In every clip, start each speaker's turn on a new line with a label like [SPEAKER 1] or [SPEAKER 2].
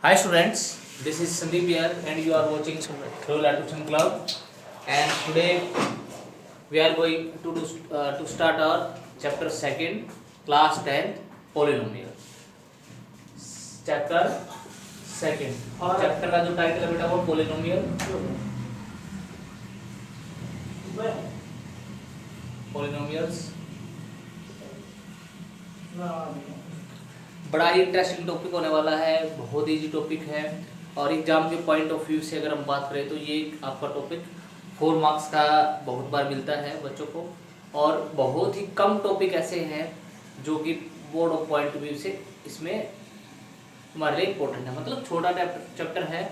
[SPEAKER 1] Hi students, this is Sandeep here and you are watching Royal Tuition Club, and today we are going to start our chapter second, class 10th, polynomial. Chapter second, और chapter का जो title है बेटा वो polynomial, polynomials। बड़ा ही interesting topic होने वाला है, बहुत इजी टॉपिक है और एग्जाम के पॉइंट ऑफ व्यू से अगर हम बात करें तो ये आपका टॉपिक 4 मार्क्स का बहुत बार मिलता है बच्चों को, और बहुत ही कम टॉपिक ऐसे हैं जो कि board of point of view से इसमें हमारे लिए इम्पोर्टेंट है। मतलब छोटा चैप्टर है,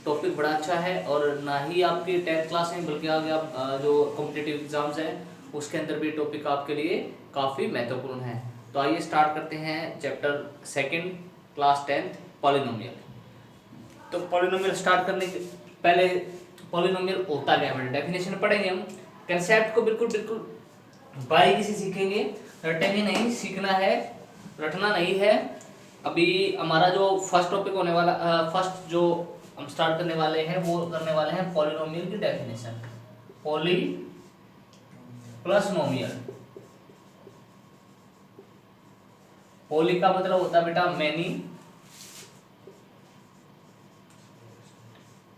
[SPEAKER 1] टॉपिक बड़ा अच्छा है और ना ही आपकी 10th क्लास में बल्कि आगे आप जो कॉम्पिटिटिव एग्जाम्स हैं उसके अंदर भी टॉपिक आपके लिए काफ़ी महत्वपूर्ण है। तो आइए स्टार्ट करते हैं chapter second, class 10th, polynomial. तो पॉलिनोमियल स्टार्ट करने के पहले पॉलिनोमियल होता क्या है डेफिनेशन पढ़ेंगे हम। कंसेप्ट को बिल्कुल बारीकी से सीखेंगे, रटेंगे नहीं, सीखना है, रटना नहीं है। अभी हमारा जो फर्स्ट टॉपिक होने वाला, फर्स्ट जो हम स्टार्ट करने वाले हैं वो करने वाले हैं पॉलिनोमियल की डेफिनेशन। Poly plus नोमियल। पॉली का मतलब होता है बेटा मैनी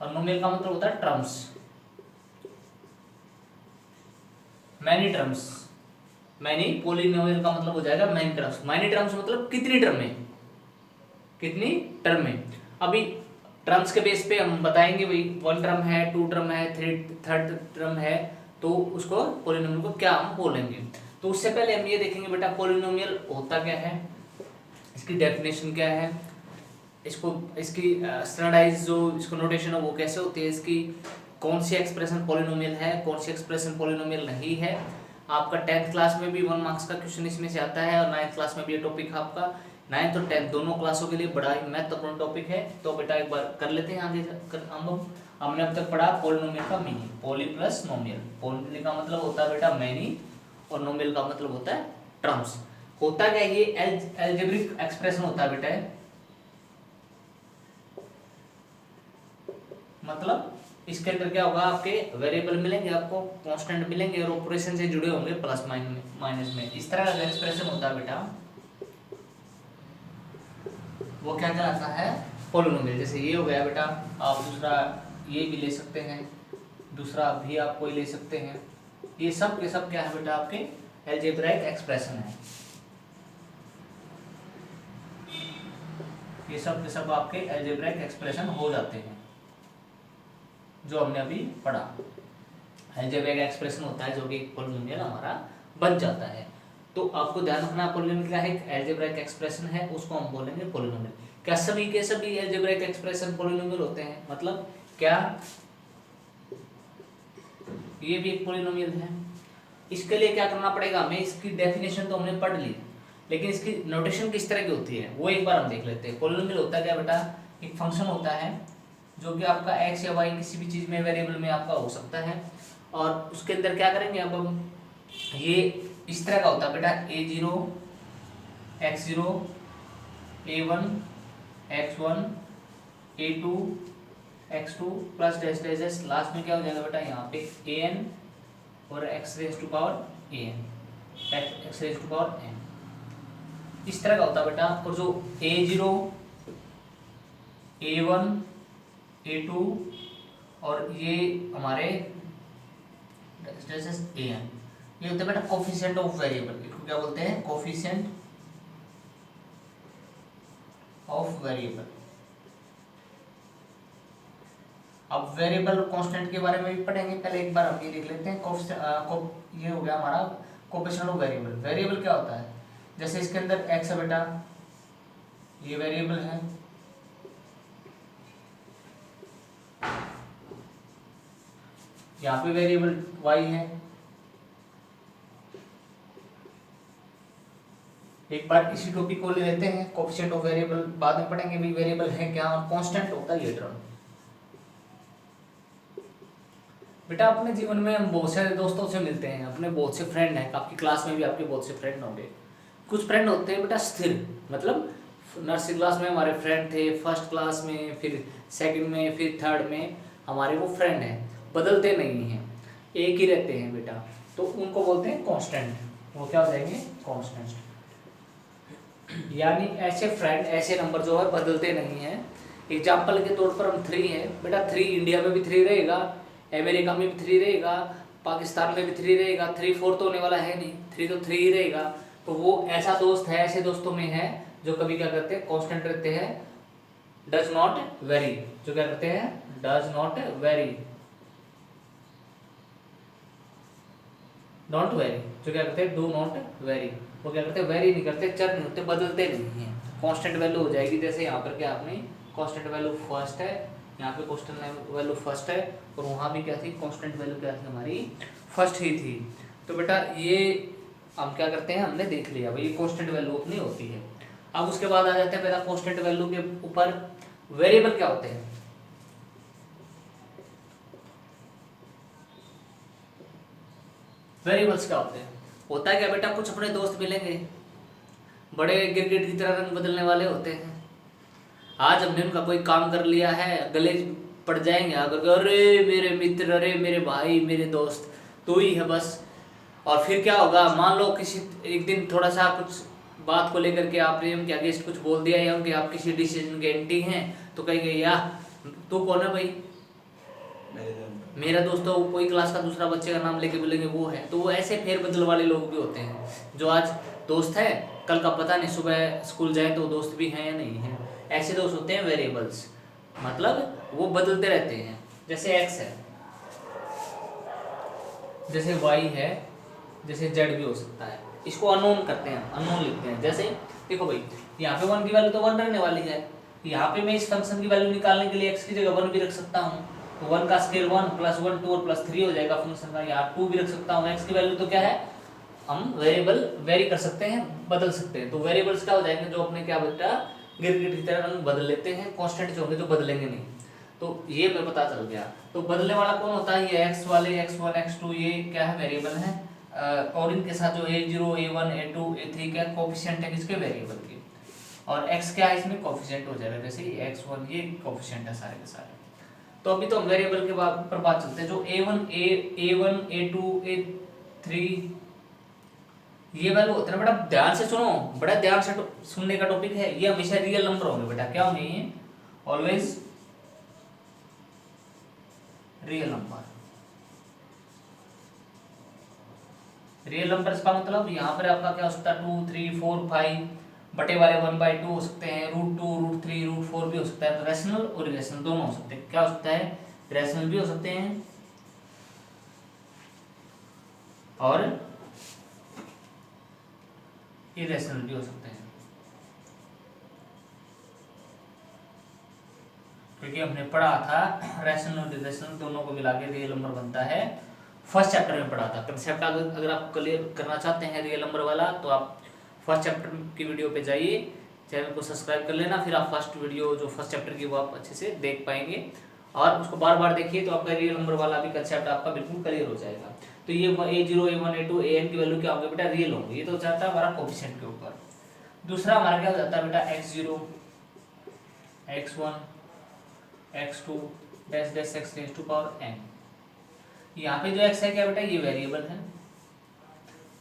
[SPEAKER 1] और नोमियल का मतलब होता है terms, many terms. Many polynomial का मतलब हो जाएगा मैनी टर्म्स। मैनी टर्म्स मतलब कितनी टर्में, कितनी टर्में। अभी टर्म्स के बेस पे हम बताएंगे भाई 1 टर्म है, 2 टर्म है, 3rd टर्म है, तो उसको पॉलिनोमियल को क्या हम बोलेंगे। तो उससे पहले हम ये देखेंगे बेटा पॉलिनोमियल होता क्या है, इसकी डेफिनेशन क्या है, इसको इसकी स्टैंडर्डाइज जो इसको नोटेशन है वो कैसे होती है, इसकी कौन सी एक्सप्रेशन पॉलिनोमियल है, कौन सी एक्सप्रेशन पॉलिनोमियल नहीं है। आपका 10th क्लास में भी 1 मार्क्स का क्वेश्चन इसमें से आता है और 9th क्लास में भी ये टॉपिक आपका 9th और 10th दोनों क्लासों के लिए बड़ा ही महत्वपूर्ण टॉपिक है। तो बेटा एक बार कर लेते हैं आगे हमने अब तक पढ़ा पॉलिनोमियल का मीनिंग, पॉली प्लस नोमियल। पॉली का मतलब होता है बेटा मैनी और नोमियल का मतलब होता है टर्म्स। होता क्या है, ये अलजेब्रिक एक्सप्रेशन होता है बेटा। मतलब इसके अंदर क्या होगा, आपके वेरिएबल मिलेंगे, आपको कांस्टेंट मिलेंगे और ऑपरेशन से जुड़े होंगे प्लस माइनस में। इस तरह का एक्सप्रेशन होता है बेटा वो क्या कहलाता है, पॉलिनोमियल। जैसे ये हो गया बेटा, आप दूसरा ये भी ले सकते हैं, दूसरा भी आप कोई ले सकते हैं। ये सब के सब क्या है बेटा, आपके अलजेब्रिक एक्सप्रेशन है। ये सब के सब आपके अलजेब्रिक एक्सप्रेशन हो जाते हैं जो हमने अभी पढ़ा। अलजेब्रिक एक्सप्रेशन होता है जो कि पॉलिनोमियल हमारा बन जाता है। तो आपको ध्यान रखना पॉलिनोमियल क्या है, एक अलजेब्रिक एक्सप्रेशन है, उसको हम बोलेंगे पॉलिनोमियल। क्या सभी के सभी अलजेब्रिक एक्सप्रेशन पॉलिनोमियल होते हैं, मतलब क्या ये भी एक पॉलिनोमियल है। इसके लिए क्या करना पड़ेगा हमें, इसकी डेफिनेशन तो हमने पढ़ ली, लेकिन इसकी नोटेशन किस तरह की होती है वो एक बार हम देख लेते हैं। पॉलिनोमियल होता है क्या बेटा, एक फंक्शन होता है जो कि आपका x या y किसी भी चीज में वेरिएबल में आपका हो सकता है, और उसके अंदर क्या करेंगे अब हम, ये इस तरह का होता है बेटा a0 x0 a1 x1 a2 x2 plus dash dash dash, last में क्या हो जाएगा बेटा यहाँ पे an और x raise to power n, इस तरह का होता है बेटा। और जो a0 a1 a2 और ये हमारे an, ये होता है बेटा कोफिशिएंट ऑफ वेरिएबल। इसको क्या बोलते हैं, कोफिशिएंट ऑफ वेरिएबल। अब वेरिएबल और कांस्टेंट के बारे में भी पढ़ेंगे, पहले एक बार हम ये देख लेते हैं। ये हो गया हमारा कोफिशिएंट ऑफ वेरिएबल। वेरिएबल क्या होता है, जैसे इसके अंदर x है बेटा, ये वेरिएबल है, यहाँ पे वेरिएबल y है। एक बार इसी टॉपिक को ले लेते हैं, कोफिशिएंट ऑफ वेरिएबल बाद में पढ़ेंगे भी वेरिएबल है क्या, और कांस्टेंट होता है ये टर्म। बेटा अपने जीवन में हम बहुत सारे दोस्तों से मिलते हैं, अपने बहुत से फ्रेंड हैं, आपकी क्लास में भी आपके बहुत से फ्रेंड होंगे। कुछ फ्रेंड होते हैं बेटा स्थिर, मतलब नर्सरी क्लास में हमारे फ्रेंड थे, फर्स्ट क्लास में, फिर सेकंड में, फिर थर्ड में हमारे वो फ्रेंड हैं, बदलते नहीं हैं, एक ही रहते हैं बेटा, तो उनको बोलते हैं कांस्टेंट। वो क्या हो जाएंगे? कांस्टेंट। यानी ऐसे फ्रेंड, ऐसे नंबर जो है बदलते नहीं हैं। एग्जाम्पल के तौर पर हम 3 है बेटा, 3 इंडिया में भी 3 रहेगा, अमेरिका में भी 3 रहेगा, पाकिस्तान में भी 3 रहेगा, 3 4 तो होने वाला है नहीं, 3 तो 3 ही रहेगा। तो वो ऐसा दोस्त है, ऐसे दोस्तों में है जो कभी क्या करते हैं? कांस्टेंट रहते हैं, डज नॉट वेरी। जो क्या करते हैं? Does not very, not very. जो क्या करते हैं? Do not very. वो क्या करते हैं? वेरी नहीं करते, चर नहीं होते, बदलते नहीं हैं, कांस्टेंट वैल्यू हो जाएगी। जैसे यहाँ पर क्या आपने कांस्टेंट वैल्यू फर्स्ट है, यहाँ पे कांस्टेंट वैल्यू फर्स्ट है, और वहाँ भी क्या थी? कांस्टेंट वैल्यू क्या थी? हमारी फर्स्ट ही थी। तो बेटा ये हम क्या करते हैं? हमने देख लिया भाई, ये कांस्टेंट वैल्यू अपनी होती है। अब उसके बाद आ जाते हैं बेटा कांस्टेंट वैल्यू के ऊपर वेरिएबल क्या होते हैं। वेरिएबल्स क्या होते हैं? होता है क्या बेटा, कुछ अपने दोस्त मिलेंगे, बड़े गिरगिट की तरह रंग बदलने वाले होते हैं। आज हमने उनका कोई काम कर लिया है, गले पड़ जाएंगे आकर, अरे मेरे मित्र, अरे मेरे भाई, मेरे दोस्त, तू ही है बस। और फिर क्या होगा? मान लो किसी एक दिन थोड़ा सा कुछ बात को लेकर के आपने उनके अगेंस्ट कुछ बोल दिया, या उनके आप किसी डिसीजन के एंटी हैं, तो कहेंगे यार तू कौन है भाई? मेरा दोस्त। तो कोई क्लास का दूसरा बच्चे का नाम लेके बोलेंगे वो है। तो वो ऐसे फेरबदल वाले लोग भी होते हैं, जो आज दोस्त है, कल का पता नहीं, सुबह स्कूल जाए तो दोस्त भी हैं या नहीं है। ऐसे दोस्त होते हैं वेरिएबल्स, मतलब वो बदलते रहते हैं। जैसे x है, जैसे y है, जैसे z भी हो सकता है। इसको अननोन करते हैं, अननोन लिखते हैं। जैसे देखो भाई, यहाँ पे 1 की वैल्यू तो 1 रहने वाली है, यहाँ पे मैं इस फंक्शन की वैल्यू निकालने के लिए x की जगह 1 भी रख सकता हूँ, तो 1 का स्केल 1 प्लस 1 2 और प्लस 3 हो जाएगा फंक्शन का। यहाँ 2 भी रख सकता हूँ। x की वैल्यू तो क्या है? हम वेरिएबल वेरी कर सकते हैं, बदल सकते हैं। तो वेरिएबल्स क्या हो जाएंगे? जो अपने क्या बेटा गिरगिट की तरह रंग बदल लेते हैं। कांस्टेंट जो होंगे जो बदलेंगे नहीं। तो ये हमें पता चल गया। तो बदलने वाला कौन होता है? ये x वाले, x1 x2, ये क्या है? वेरिएबल है। और इनके साथ जो a0 a1 a2 a3 क्या कोफिशिएंट है किसके? वेरिएबल के। और x क्या है इसमें? कोफिशिएंट हो जाएगा। जैसे x1 ये कोफिशिएंट है सारे के सारे। तो अभी तो हम वेरिएबल के पर बात चलते हैं। जो a1 a2 a3 ये वैल्यू होते हैं बेटा, ध्यान से सुनो, बड़ा ध्यान से सुनने का टॉपिक है। ये हमेशा रियल नंबर होंगे बेटा। क्या होंगे ये? Always real number. Real numbers का मतलब यहाँ पर आपका क्या हो सकता है? 2 3 4 5 बटे वाले 1/2 हो सकते हैं, √2 √3 √4 भी हो सकता है। तो रैशनल और इरेशनल दोनों हो सकते हैं। क्या हो सकता है? रैशनल भी हो सकते हैं और इरेशनल भी हो सकते हैं। क्योंकि हमने पढ़ा था रैशनल और इरेशनल दोनों को मिला के रियल नंबर बनता है। फर्स्ट चैप्टर में पढ़ा था। कंसेप्ट अगर आप क्लियर करना चाहते हैं रियल नंबर वाला, तो आप फर्स्ट चैप्टर की वीडियो पे जाइए, चैनल को सब्सक्राइब कर लेना। फिर आप फर्स्ट वीडियो जो फर्स्ट चैप्टर की वो आप अच्छे से देख पाएंगे, और उसको बार बार देखिए, तो आपका रियल नंबर वाला भी कंसेप्ट आपका बिल्कुल क्लियर हो जाएगा। तो ये a0 a1 a2 an की वैल्यू क्या होगी बेटा? रियल होंगी। ये तो जाता है हमारा कोफिशिएंट के ऊपर। दूसरा हमारा क्या हो जाता है बेटा? x0 x1 x2 dash dash x raise to power n। यहाँ पे जो x है क्या बेटा? ये वेरिएबल है,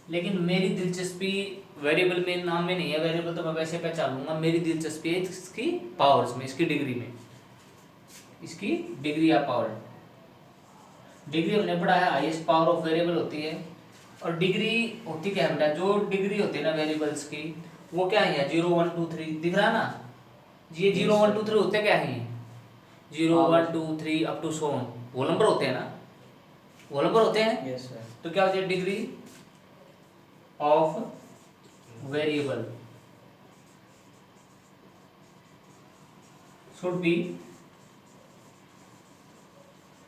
[SPEAKER 1] लेकिन मेरी दिलचस्पी वेरिएबल में नाम में नहीं है। वेरिएबल तो मैं वैसे पहचान लूंगा। मेरी दिलचस्पी है इसकी पावर्स में, इसकी डिग्री में, इसकी डिग्री या पावर। डिग्री हमने पढ़ा है हाईएस्ट पावर ऑफ वेरिएबल होती है। और डिग्री होती क्या है बेटा? जो डिग्री होती है ना वेरिएबल्स की, वो क्या है? 0 1 2 3 दिख रहा है ना? ये 0 1 2 3 होते क्या है? 0 1 2 3 अप टू सो ऑन, वो नंबर होते हैं ना? वो नंबर होते हैं।
[SPEAKER 2] Yes sir.
[SPEAKER 1] तो क्या होती है? Degree of variable should be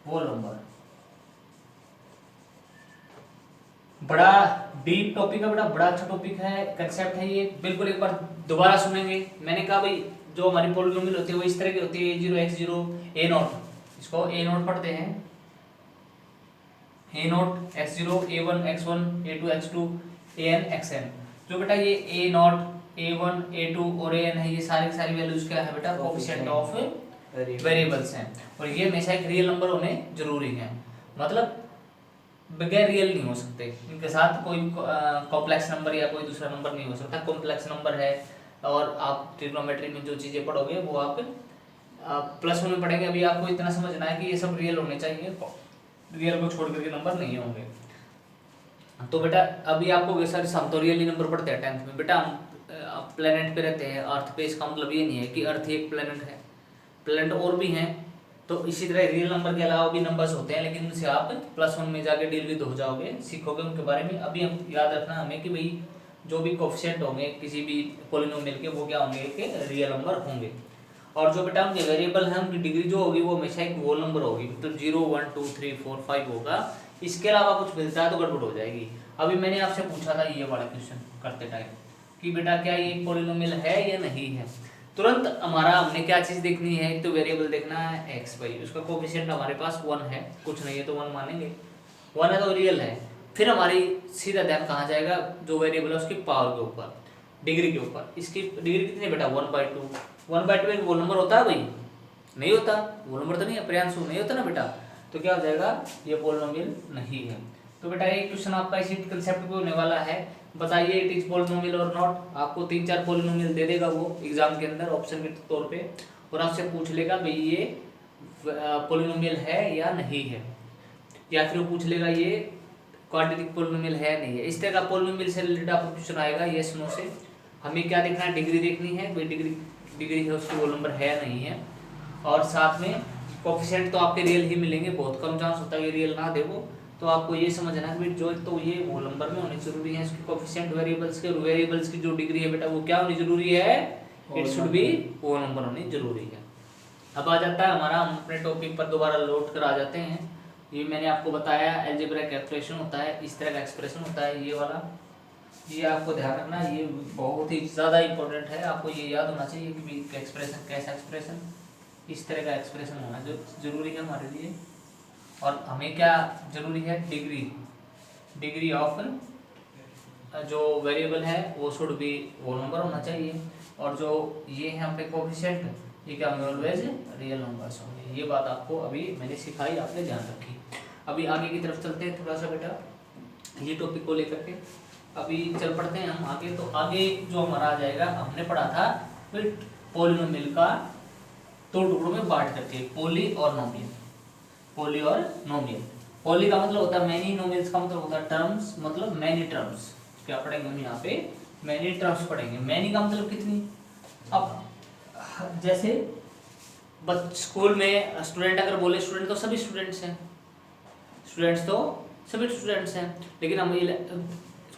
[SPEAKER 1] वो नंबर। बड़ा डीप टॉपिक है बेटा, बड़ा अच्छा टॉपिक है, कंसेप्ट है ये। बिल्कुल एक बार दोबारा सुनेंगे। मैंने कहा भाई जो हमारी पॉलिनोमियल होती है वो इस तरह की होती है, a0 x0 a0, इसको a0 पढ़ते हैं, a0 x0 a1 x1 a2 x2 an xn। जो बेटा ये a0 A1 A2 और An है, ये सारी की सारी वैल्यूज क्या है बेटा, कोफिशिएंट ऑफ वेरिएबल्स हैं। और ये हमेशा एक रियल नंबर होने जरूरी है, मतलब बगैर रियल नहीं हो सकते, इनके साथ कोई कॉम्प्लेक्स नंबर या कोई दूसरा नंबर नहीं हो सकता। कॉम्प्लेक्स नंबर है, और आप ट्रिग्नोमेट्री में जो चीज़ें पढ़ोगे वो आप +1 में पढ़ेंगे। अभी आपको इतना समझना है कि ये सब रियल होने चाहिए, रियल को छोड़ करके नंबर नहीं होंगे। तो बेटा अभी आपको सारे हम तो रियली नंबर पढ़ते हैं 10th में बेटा, हम प्लेनेट पे रहते हैं, अर्थ पे, इसका मतलब ये नहीं है कि अर्थ ही एक प्लेनेट है, प्लेनेट और भी हैं। तो इसी तरह रियल नंबर के अलावा भी नंबर्स होते हैं, लेकिन उनसे आप +1 में जाके डील विद हो जाओगे, सीखोगे उनके बारे में। अभी हम याद रखना हमें कि भाई जो भी कोफिशिएंट होंगे किसी भी पॉलिनोमियल के, वो क्या होंगे, एक रियल नंबर होंगे। और जो बेटा उनके वेरिएबल हैं, उनकी डिग्री जो होगी वो हमेशा एक होल नंबर होगी, मतलब 0 1 2 3 4 5 होगा। इसके अलावा कुछ मिलता है तो गड़बड़ हो जाएगी। अभी मैंने आपसे पूछा था ये वाला क्वेश्चन करते टाइम कि बेटा क्या ये पॉलिनोमियल है या नहीं है, तुरंत हमारा हमने क्या चीज़ देखनी है, तो वेरिएबल देखना है x y, उसका कोफिशिएंट हमारे पास 1 है, कुछ नहीं है तो 1 मानेंगे, 1 है तो रियल है। फिर हमारी सीधा ध्यान कहाँ जाएगा, जो वेरिएबल है उसकी पावर के ऊपर, डिग्री के ऊपर। इसकी डिग्री कितनी है बेटा, 1/2। 1/2 एक वोल नंबर होता है भाई, नहीं होता, वोल नंबर तो नहीं है, प्रियांशु नहीं होता ना बेटा, तो क्या हो जाएगा, ये पॉलिनोमियल नहीं है। तो बेटा ये क्वेश्चन आपका इसी कंसेप्ट पे होने वाला है, बताइए इट इज पॉलिनोमियल और नॉट। आपको 3-4 पॉलिनोमियल दे देगा वो एग्जाम के अंदर ऑप्शन के तौर पे, और आपसे पूछ लेगा भाई ये पॉलिनोमियल है या नहीं है, या फिर वो पूछ लेगा ये क्वाड्रेटिक पॉलिनोमियल है नहीं है। इस तरह का पॉलिनोमियल से रिलेटेड आपको क्वेश्चन आएगा यस नो से। हमें क्या देखना है, डिग्री देखनी है, भाई डिग्री है उसकी वो नंबर है नहीं है, और साथ में कोफिशिएंट तो आपके रियल ही मिलेंगे, बहुत कम चांस होता है ये रियल ना दे वो। तो आपको ये समझना है कि जो तो ये वो नंबर में होने जरूरी है, इसके कोफिशिएंट वेरिएबल्स की जो डिग्री है बेटा वो क्या होनी जरूरी है, इट शुड बी वो नंबर होनी जरूरी है। अब आ जाता है हमारा, हम अपने टॉपिक पर दोबारा लौट कर आ जाते हैं। ये मैंने आपको बताया अलजेब्रिक एक्सप्रेशन होता है, इस तरह का एक्सप्रेशन होता है ये वाला, ये आपको ध्यान रखना, ये बहुत ही ज़्यादा इंपॉर्टेंट है, आपको ये याद होना चाहिए कि एक्सप्रेशन कैसा एक्सप्रेशन, इस तरह का एक्सप्रेशन होना जो जरूरी है हमारे लिए। और हमें क्या जरूरी है, डिग्री ऑफ जो वेरिएबल है वो शुड बी वो नंबर होना चाहिए, और जो ये है अपने कोफिशिएंट, ये क्या होंगे, ऑलवेज रियल नंबर्स होंगे। ये बात आपको अभी मैंने सिखाई, आपने ध्यान रखी। अभी आगे की तरफ चलते हैं थोड़ा सा बेटा, ये टॉपिक को लेकर के अभी चल पड़ते हैं हम आगे। तो आगे जो हमारा आ जाएगा, हमने पढ़ा था फिर पॉलिनोमियल का 2 टुकड़ों में बांट करके, पॉली और नोमियल। पॉली और नोमियल, पॉली का मतलब होता है मैनी, नोमियल्स का मतलब होता है टर्म्स, मतलब मैनी टर्म्स। क्या पढ़ेंगे हम यहाँ पे, मैनी टर्म्स पढ़ेंगे। मैनी का मतलब कितनी, अब जैसे स्कूल में स्टूडेंट अगर बोले, स्टूडेंट तो सभी स्टूडेंट्स हैं, लेकिन हम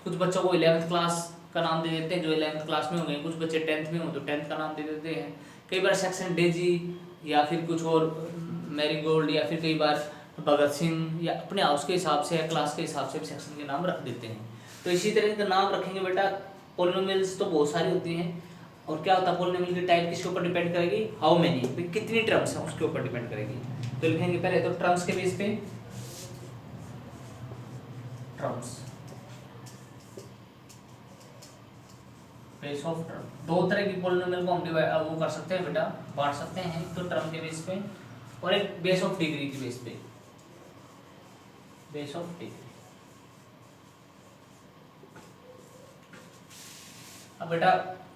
[SPEAKER 1] कुछ बच्चों को 11th क्लास का नाम दे देते हैं, जो 11th क्लास में होंगे, कुछ बच्चे 10th में हो तो 10th का नाम दे देते हैं। कई बार सेक्शन डेजी या फिर कुछ और मैरीगोल्ड, या फिर कई बार भगत सिंह, या अपने हाउस के हिसाब से या क्लास के हिसाब से भी सेक्शन के नाम रख देते हैं। तो इसी तरह के नाम रखेंगे बेटा। पॉलिनोमियल्स तो बहुत सारी होती हैं, और क्या होता है पॉलिनोमियल की टाइप किसके ऊपर डिपेंड करेगी, हाउ मेनी, कितनी टर्म्स हैं उसके ऊपर डिपेंड करेगी। तो लिखेंगे पहले तो टर्म्स के बेस पे, टर्म्स बेस ऑफ टर्म। 2 तरह की पॉलिनोमियल को हम वो कर सकते हैं बेटा, बांट सकते हैं, तो टर्म के बेस पे, और एक बेस ऑफ डिग्री के बेस पे, बेस ऑफ डिग्री। अब बेटा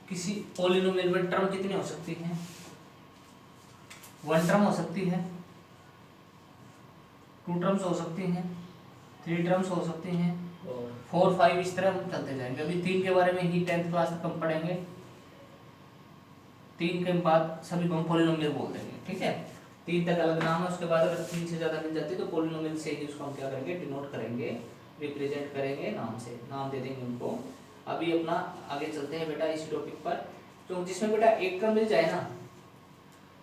[SPEAKER 1] किसी पॉलिनोमियल में टर्म कितनी हो सकती है, 1 टर्म हो सकती है, 2 टर्म्स हो सकती हैं, 3 टर्म्स हो सकती हैं, 4 5 इस तरह हम चलते जाएंगे। अभी 3 के बारे में ही 10th क्लास तक हम पढ़ेंगे, 3 के बाद सभी को हम पॉलिनोमियल बोल देंगे, ठीक है। 3 तक अलग नाम है, उसके बाद अगर 3 से ज़्यादा मिल जाती है तो पॉलिनोमियल से ही उसको हम क्या करेंगे, डिनोट करेंगे, रिप्रेजेंट करेंगे नाम से, नाम दे देंगे उनको। अभी अपना आगे चलते हैं बेटा इस टॉपिक पर, तो जिसमें बेटा एक टर्म मिल जाए ना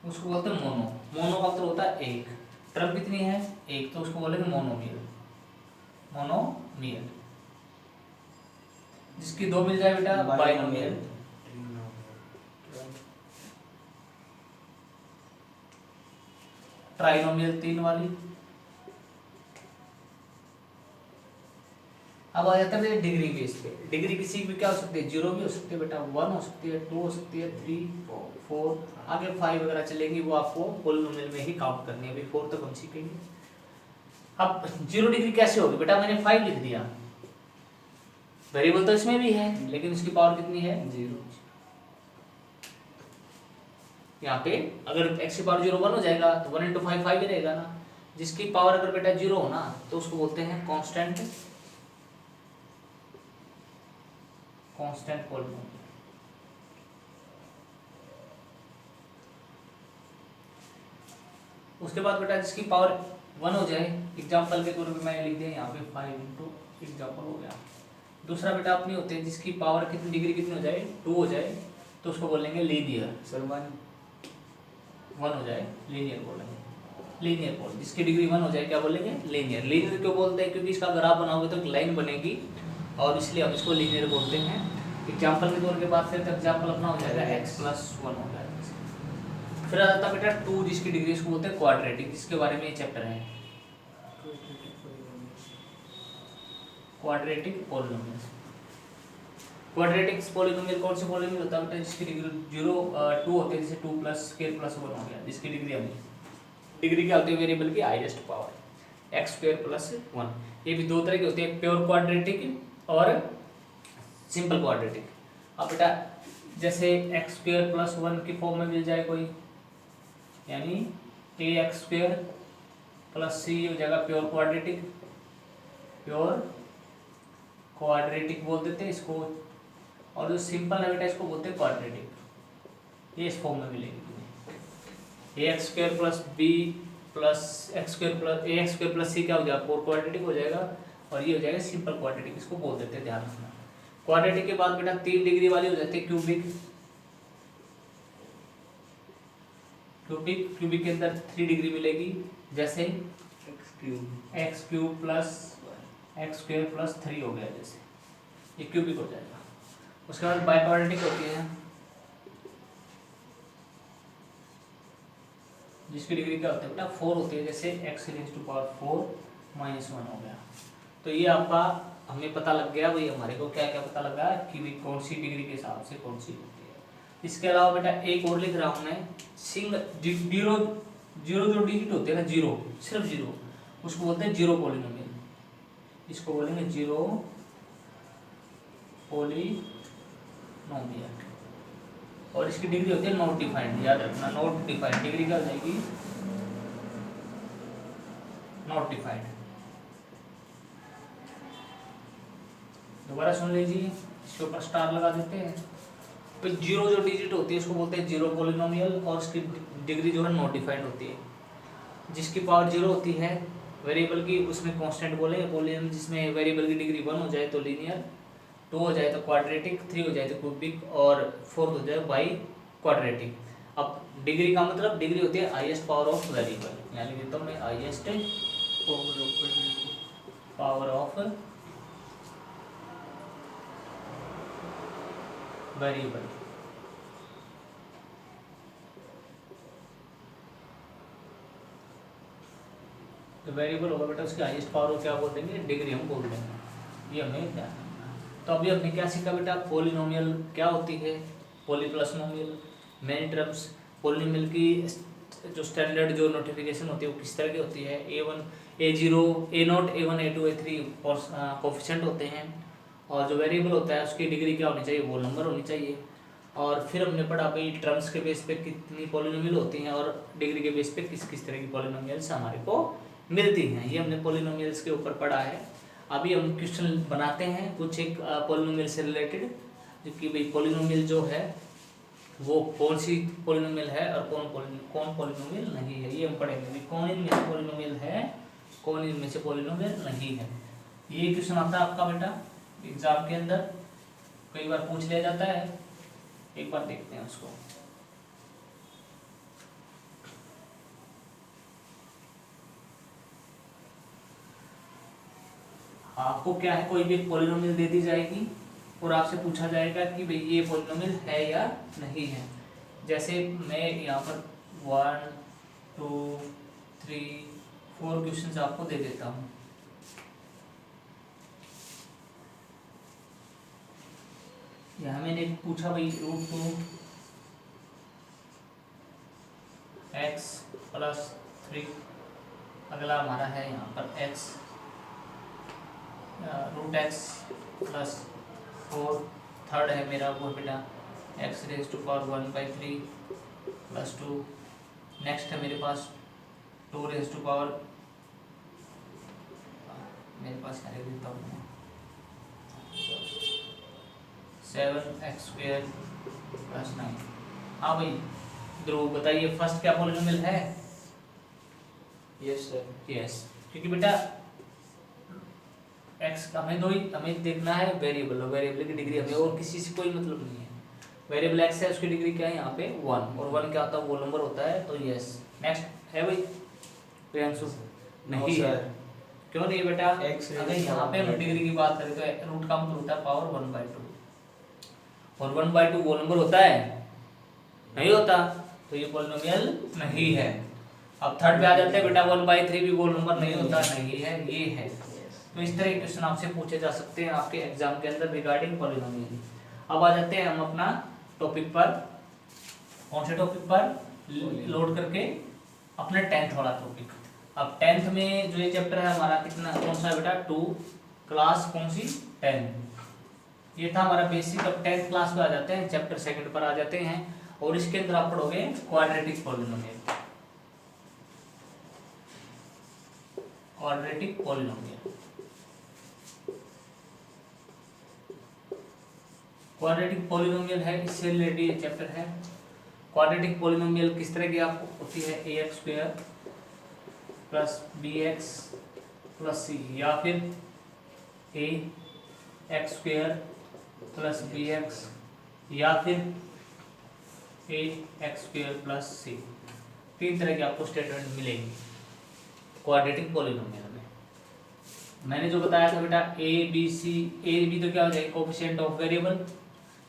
[SPEAKER 1] उसको बोलते हैं मोनो। मोनो का मतलब होता है एक, टर्म कितनी है, एक, तो उसको बोलेंगे मोनोमियल। मोनोमियल जिसकी 2 मिल जाए बेटा बाइनोमियल, ट्राइनोमियल 3 वाली। अब आ जाता है बेटा डिग्री बेस पे। डिग्री किसी भी क्या हो सकती है, 0 भी हो सकती है बेटा, 1 हो सकती है, 2 हो सकती है, 3 4 आगे 5 वगैरह चलेंगी, वो आपको पॉलिनोमियल में ही काउंट करनी है। अभी 4 तक हम सीखेंगे। अब 0 डिग्री कैसे होगी बेटा, मैंने 5 लिख दिया, वेरिएबल तो इसमें भी है लेकिन इसकी पावर कितनी है, 0। यहाँ पे अगर x की पावर 0 1 हो जाएगा तो 1 × 5 5 ही रहेगा ना। जिसकी पावर अगर बेटा 0 हो ना तो उसको बोलते हैं कांस्टेंट पॉलिनोमियल। उसके बाद बेटा जिसकी पावर 1 हो जाए, एग्जांपल के तौर पे मैंने लिख दिया यहाँ पे 5 × एग्जांपल हो गया। दूसरा बेटा अपनी होते हैं जिसकी पावर कितनी डिग्री कितनी हो जाए, 2 हो जाए, तो उसको बोलेंगे लीनियर। सर 1 हो जाए लीनियर बोलेंगे, लीनियर पोल। जिसकी डिग्री 1 हो जाए क्या बोलेंगे, लीनियर। लीनियर क्यों बोलते हैं, क्योंकि इसका ग्राफ बनाओगे तो एक लाइन बनेगी और इसलिए हम इसको लीनियर बोलते हैं। एग्जांपल के तौर के बाद फिर एग्जांपल अपना हो जाएगा x+1 हो जाएगा। फिर आ जाता बेटा 2 जिसकी डिग्री इसको बोलते हैं क्वाड्रेटिक, जिसके बारे में ये चैप्टर है, क्वाड्रेटिक पॉलिनोमियल। क्वाड्रेटिक पॉलिनोमियल कौन से पॉलिनोमियल होता है बेटा, जिसकी डिग्री 0 2 होते हैं, जैसे 2 + स्क्वायर + 1 हो गया, जिसकी डिग्री हम डिग्री क्या होती है, वेरिएबल की हाईएस्ट पावर x² + 1। ये भी दो तरह के होते हैं, प्योर क्वाड्रेटिक और सिंपल क्वाड्रेटिक। अब बेटा जैसे x² + 1 की फॉर्म में मिल जाए कोई, यानी ax² + c हो जाएगा प्योर क्वाड्रेटिक, प्योर क्वाड्रेटिक बोल देते हैं इसको। और जो सिंपल है बेटा इसको बोलते हैं क्वाड्रेटिक, ये इस फॉर्म में मिलेगी तुम्हें। ax² + b + x² + c क्या हो जाएगा, प्योर क्वाड्रेटिक हो जाएगा, और ये हो जाएगा सिंपल क्वाड्रेटिक, इसको बोल देते हैं, ध्यान रखना। क्वाड्रेटिक के बाद बेटा 3 डिग्री वाली हो जाती है क्यूबिक। क्यूबिक के अंदर 3 डिग्री मिलेगी, जैसे x³ + x² + 3 हो गया, जैसे ये क्यूबिक हो जाएगा। उसके बाद बाइक्वाड्रेटिक होती है, जिसकी डिग्री क्या होती है बेटा 4 होती है, जैसे x⁴ - 1 हो गया। तो ये आपका हमें पता लग गया भाई, हमारे को क्या क्या पता लगा कि कौन सी डिग्री के हिसाब से कौन सी होती है। इसके अलावा बेटा एक और लिख रहा हूँ मैं, सिंगल 0 जो डिजिट होते हैं ना, 0 सिर्फ 0, उसको बोलते हैं 0 पॉलिनोमियल, इसको बोलेंगे 0 पॉलिनोमियल। और इसकी डिग्री होती है नॉट डिफाइंड, याद रखना, नॉट डिफाइंड डिग्री क्या हो जाएगी, नॉट डिफाइंड। दोबारा सुन लीजिए, इसके ऊपर स्टार लगा देते हैं। तो 0 जो डिजिट होती है उसको बोलते हैं 0 पॉलिनोमियल, और उसकी डिग्री जो है नॉट डिफाइंड होती है। जिसकी पावर 0 होती है वेरिएबल की, उसमें कांस्टेंट बोलेंगे पॉलिनोमियल। जिसमें वेरिएबल की डिग्री 1 हो जाए तो लीनियर, 2 हो जाए तो क्वाड्रेटिक, 3 हो जाए तो क्यूबिक, और 4 हो जाए बाई क्वाड्रेटिक। अब डिग्री का मतलब डिग्री होती है हाईएस्ट पावर ऑफ वेरिएबल, यानी देता हूँ मैं हाईएस्ट पावर ऑफ वेरिएबल। तो वेरिएबल होगा बेटा उसकी हाईएस्ट पावर को क्या बोल देंगे, डिग्री हम बोल देंगे। ये हमें ध्यान रखना। तो अभी हमने क्या सीखा बेटा, पॉलिनोमियल क्या होती है, पॉलीप्लसनोमियल, मेनी टर्म्स, पॉलिनोमियल की जो स्टैंडर्ड जो नोटिफिकेशन होती है वो किस तरह की होती है, A1 A0 A0 A1 A2 A3 और कोफिशिएंट होते हैं। और जो वेरिएबल होता है उसकी डिग्री क्या होनी चाहिए, वो नंबर होनी चाहिए। और फिर हमने पढ़ा भाई टर्म्स के बेस पे कितनी पॉलिनोमियल होती हैं, और डिग्री के बेस पे किस किस तरह की पॉलिनोमियल्स हमारे को मिलती हैं। ये हमने पॉलिनोमियल्स के ऊपर पढ़ा है। अभी हम क्वेश्चन बनाते हैं कुछ एक पॉलिनोमियल से रिलेटेड, जो कि भाई पॉलिनोमियल जो है वो कौन सी पॉलिनोमियल है और कौन पॉलिनोमियल नहीं है, ये हम पढ़ेंगे। कौन इनमें से पॉलिनोमियल है, कौन इनमें से पॉलिनोमियल नहीं है। ये क्वेश्चन आता है आपका बेटा एग्जाम के अंदर, कई बार पूछ लिया जाता है। एक बार देखते हैं उसको। आपको क्या है, कोई भी एक पॉलिनोमियल दे दी जाएगी और आपसे पूछा जाएगा कि भाई ये पॉलिनोमियल है या नहीं है। जैसे मैं यहाँ पर 1 2 3 4 क्वेश्चंस आपको दे देता हूँ। यहाँ मैंने पूछा भाई √2 x प्लस 3, अगला हमारा है यहाँ पर x √x प्लस 4, थर्ड है मेरा वो बेटा x⁻⁴ प्लस 2, नेक्स्ट है मेरे पास 2⁻, मेरे पास क्या लिख देता हूँ मैं, 7x² प्लस 9। हाँ भाई ध्रुव बताइए फर्स्ट क्या पॉलिनोमियल है?
[SPEAKER 2] Yes sir.
[SPEAKER 1] यस, क्योंकि बेटा x हमें देखना है वेरिएबल की डिग्री, हमें और किसी से कोई मतलब नहीं है। वेरिएबल x है, उसकी डिग्री क्या है यहाँ पे 1, और 1 क्या होता है, वो नंबर होता है, तो यस। नेक्स्ट है भाई प्रियांशु? नहीं है, क्यों नहीं बेटा? अगर यहाँ पे डिग्री की बात करें तो रूट का मतलब होता है पावर 1/2, और 1/2 वो नंबर होता है, नहीं होता, तो ये पॉलिनोमियल नहीं है। अब थर्ड पे आ जाते हैं बेटा, 1/3 भी वो नंबर नहीं होता, नहीं है, ये है। तो इस तरह के क्वेश्चन आपसे पूछे जा सकते हैं आपके एग्जाम के अंदर रिगार्डिंग पॉलिनोमियल। अब आ जाते हैं हम अपना टॉपिक पर, कौन से टॉपिक पर लोड करके, अपने 10th वाला टॉपिक। अब 10th में जो ये चैप्टर है हमारा कितना, कौन सा है बेटा? 2, क्लास कौन सी? 10। ये था हमारा बेसिक। अब 10th क्लास में आ जाते हैं, चैप्टर 2 पर आ जाते हैं, और इसके अंदर आप पढ़ोगे quadratic polynomial. Quadratic polynomial, quadratic polynomial है, इससे रिलेटेड चैप्टर है। क्वाड्रेटिक पॉलिनोमियल किस तरह की आपको होती है? ax² plus bx plus c, या फिर ax² प्लस bx, या फिर ax² प्लस c। 3 तरह के आपको स्टेटमेंट मिलेंगे क्वाड्रेटिक पॉलिनोमियल में। मैंने जो बताया था बेटा a b c, a b तो क्या हो जाएगी? Coefficient of variable,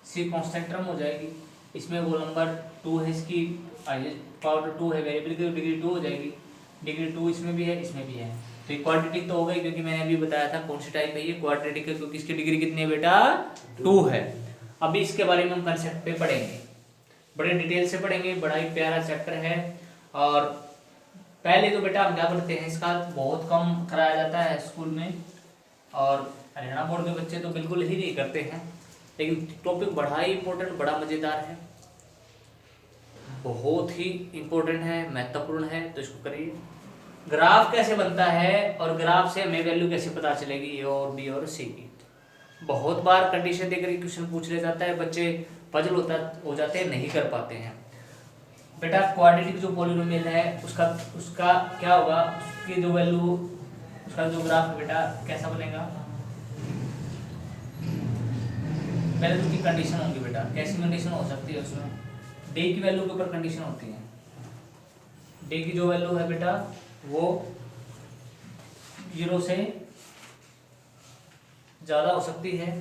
[SPEAKER 1] c constant term हो जाएगी, इसमें वो नंबर 2 है, इसकी पावर 2 है, वेरिएबल की डिग्री 2 हो जाएगी, डिग्री 2 इसमें भी है, इसमें भी है, तो ये क्वाड्रेटिक तो हो गई, क्योंकि मैंने अभी बताया था कौन सी टाइप है ये क्वाड्रेटिक है, क्योंकि इसकी डिग्री कितनी है बेटा? 2 है। अभी इसके बारे में हम कंसेप्ट पे पढ़ेंगे, बड़े डिटेल से पढ़ेंगे, बड़ा ही प्यारा चैप्टर है। और पहले तो बेटा हम क्या पढ़ते हैं, इसका बहुत कम कराया जाता है स्कूल में, और हरियाणा बोर्ड के बच्चे तो बिल्कुल ही नहीं करते हैं, लेकिन टॉपिक बड़ा ही इम्पोर्टेंट, बड़ा मज़ेदार है, बहुत ही इम्पोर्टेंट है, महत्वपूर्ण है, तो इसको करिए। ग्राफ कैसे बनता है और ग्राफ से हमें वैल्यू कैसे पता चलेगी ए और बी और सी की। बहुत बार कंडीशन देकर क्वेश्चन पूछ ले जाता है, बच्चे पजल हो जाते हैं, नहीं कर पाते हैं। बेटा क्वाड्रेटिक जो पॉलिनोमियल है उसका क्या होगा, उसकी जो वैल्यू, उसका जो ग्राफ है बेटा कैसा बनेगा? पहले तो उसकी कंडीशन होगी बेटा, कैसी कंडीशन हो सकती है उसमें? डे की वैल्यू के ऊपर कंडीशन होती है। डे की जो वैल्यू है बेटा वो 0 से ज़्यादा हो सकती है,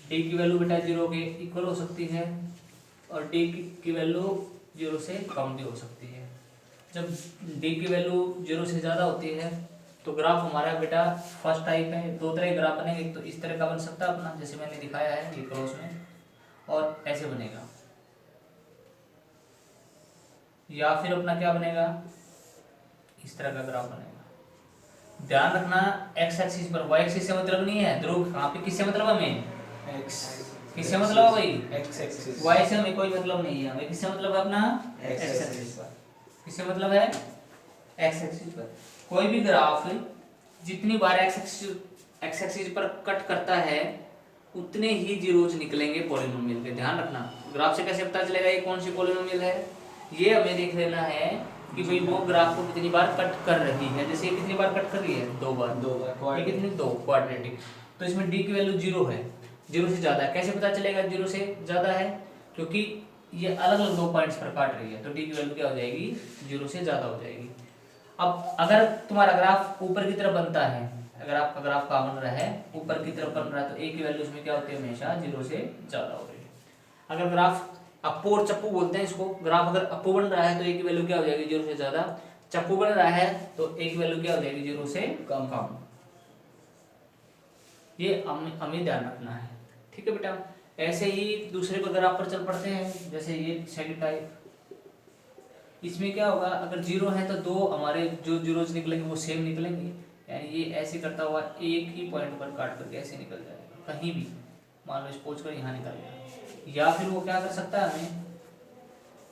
[SPEAKER 1] डे की वैल्यू बेटा 0 के इक्वल हो सकती है, और डे की वैल्यू 0 से कम भी हो सकती है। जब डे की वैल्यू 0 से ज़्यादा होती है तो ग्राफ हमारा बेटा फर्स्ट टाइप है। 2 तरह के ग्राफ बनेंगे, एक तो इस तरह का बन सकता है अपना, जैसे मैंने दिखाया है ये क्रॉस में, और ऐसे बनेगा, या फिर अपना क्या बनेगा, इस तरह का ग्राफ बनेगा। ध्यान रखना एक्स एक्सिस पर, वाई एक्सिस से मतलब नहीं है ध्रुव, कहाँ पे किससे मतलब हमें?
[SPEAKER 2] एक्स।
[SPEAKER 1] किससे मतलब है भाई?
[SPEAKER 2] X axis.
[SPEAKER 1] वाई से हमें कोई मतलब नहीं है, हमें किससे मतलब है अपना? एक्स एक्सिस पर। किससे मतलब है? एक्स एक्सिस पर। कोई भी ग्राफ जितनी बार एक्स एक्सिस पर कट करता है उतने ही जीरोज निकलेंगे पॉलिनोमियल के। ध्यान रखना, ग्राफ से कैसे पता चलेगा ये कौन सी पॉलिनोमियल है? ये हमें देख लेना है कि भाई वो ग्राफ को कितनी बार कट कर रही है। जैसे ये कितनी बार कट कर रही है? 2 बार। ये कितनी? 2, क्वाड्रेटिक। तो इसमें डी की वैल्यू 0 है, 0 से ज़्यादा है। कैसे पता चलेगा 0 से ज़्यादा है? क्योंकि ये अलग अलग 2 पॉइंट्स पर काट रही है, तो डी की वैल्यू क्या हो जाएगी? 0 से ज़्यादा हो जाएगी। अब अगर तुम्हारा ग्राफ ऊपर की तरफ बनता है, अगर आपका ग्राफ का बन रहा है ऊपर की तरफ बन रहा है, तो ए की वैल्यू इसमें क्या होती है? हमेशा 0 से ज़्यादा हो रही है। अगर ग्राफ अप्पू और चप्पू बोलते हैं इसको, ग्राफ अगर अप्पू बन रहा है तो ए की वैल्यू क्या हो जाएगी? 0 से ज़्यादा। चप्पू बन रहा है तो ए की वैल्यू क्या हो जाएगी? 0 से कम। ये हमें ध्यान रखना है, ठीक है बेटा। ऐसे ही दूसरे पर ग्राफ पर चल पड़ते हैं, जैसे ये सेकंड टाइप, इसमें क्या होगा, अगर जीरो है तो दो हमारे जो जीरोज निकलेंगे वो सेम निकलेंगे, यानी ये ऐसे करता हुआ एक ही पॉइंट पर काट करके ऐसे निकल जाएगा कहीं भी, मान लो सपोज कर यहाँ निकल गया। या फिर वो क्या कर सकता है, हमें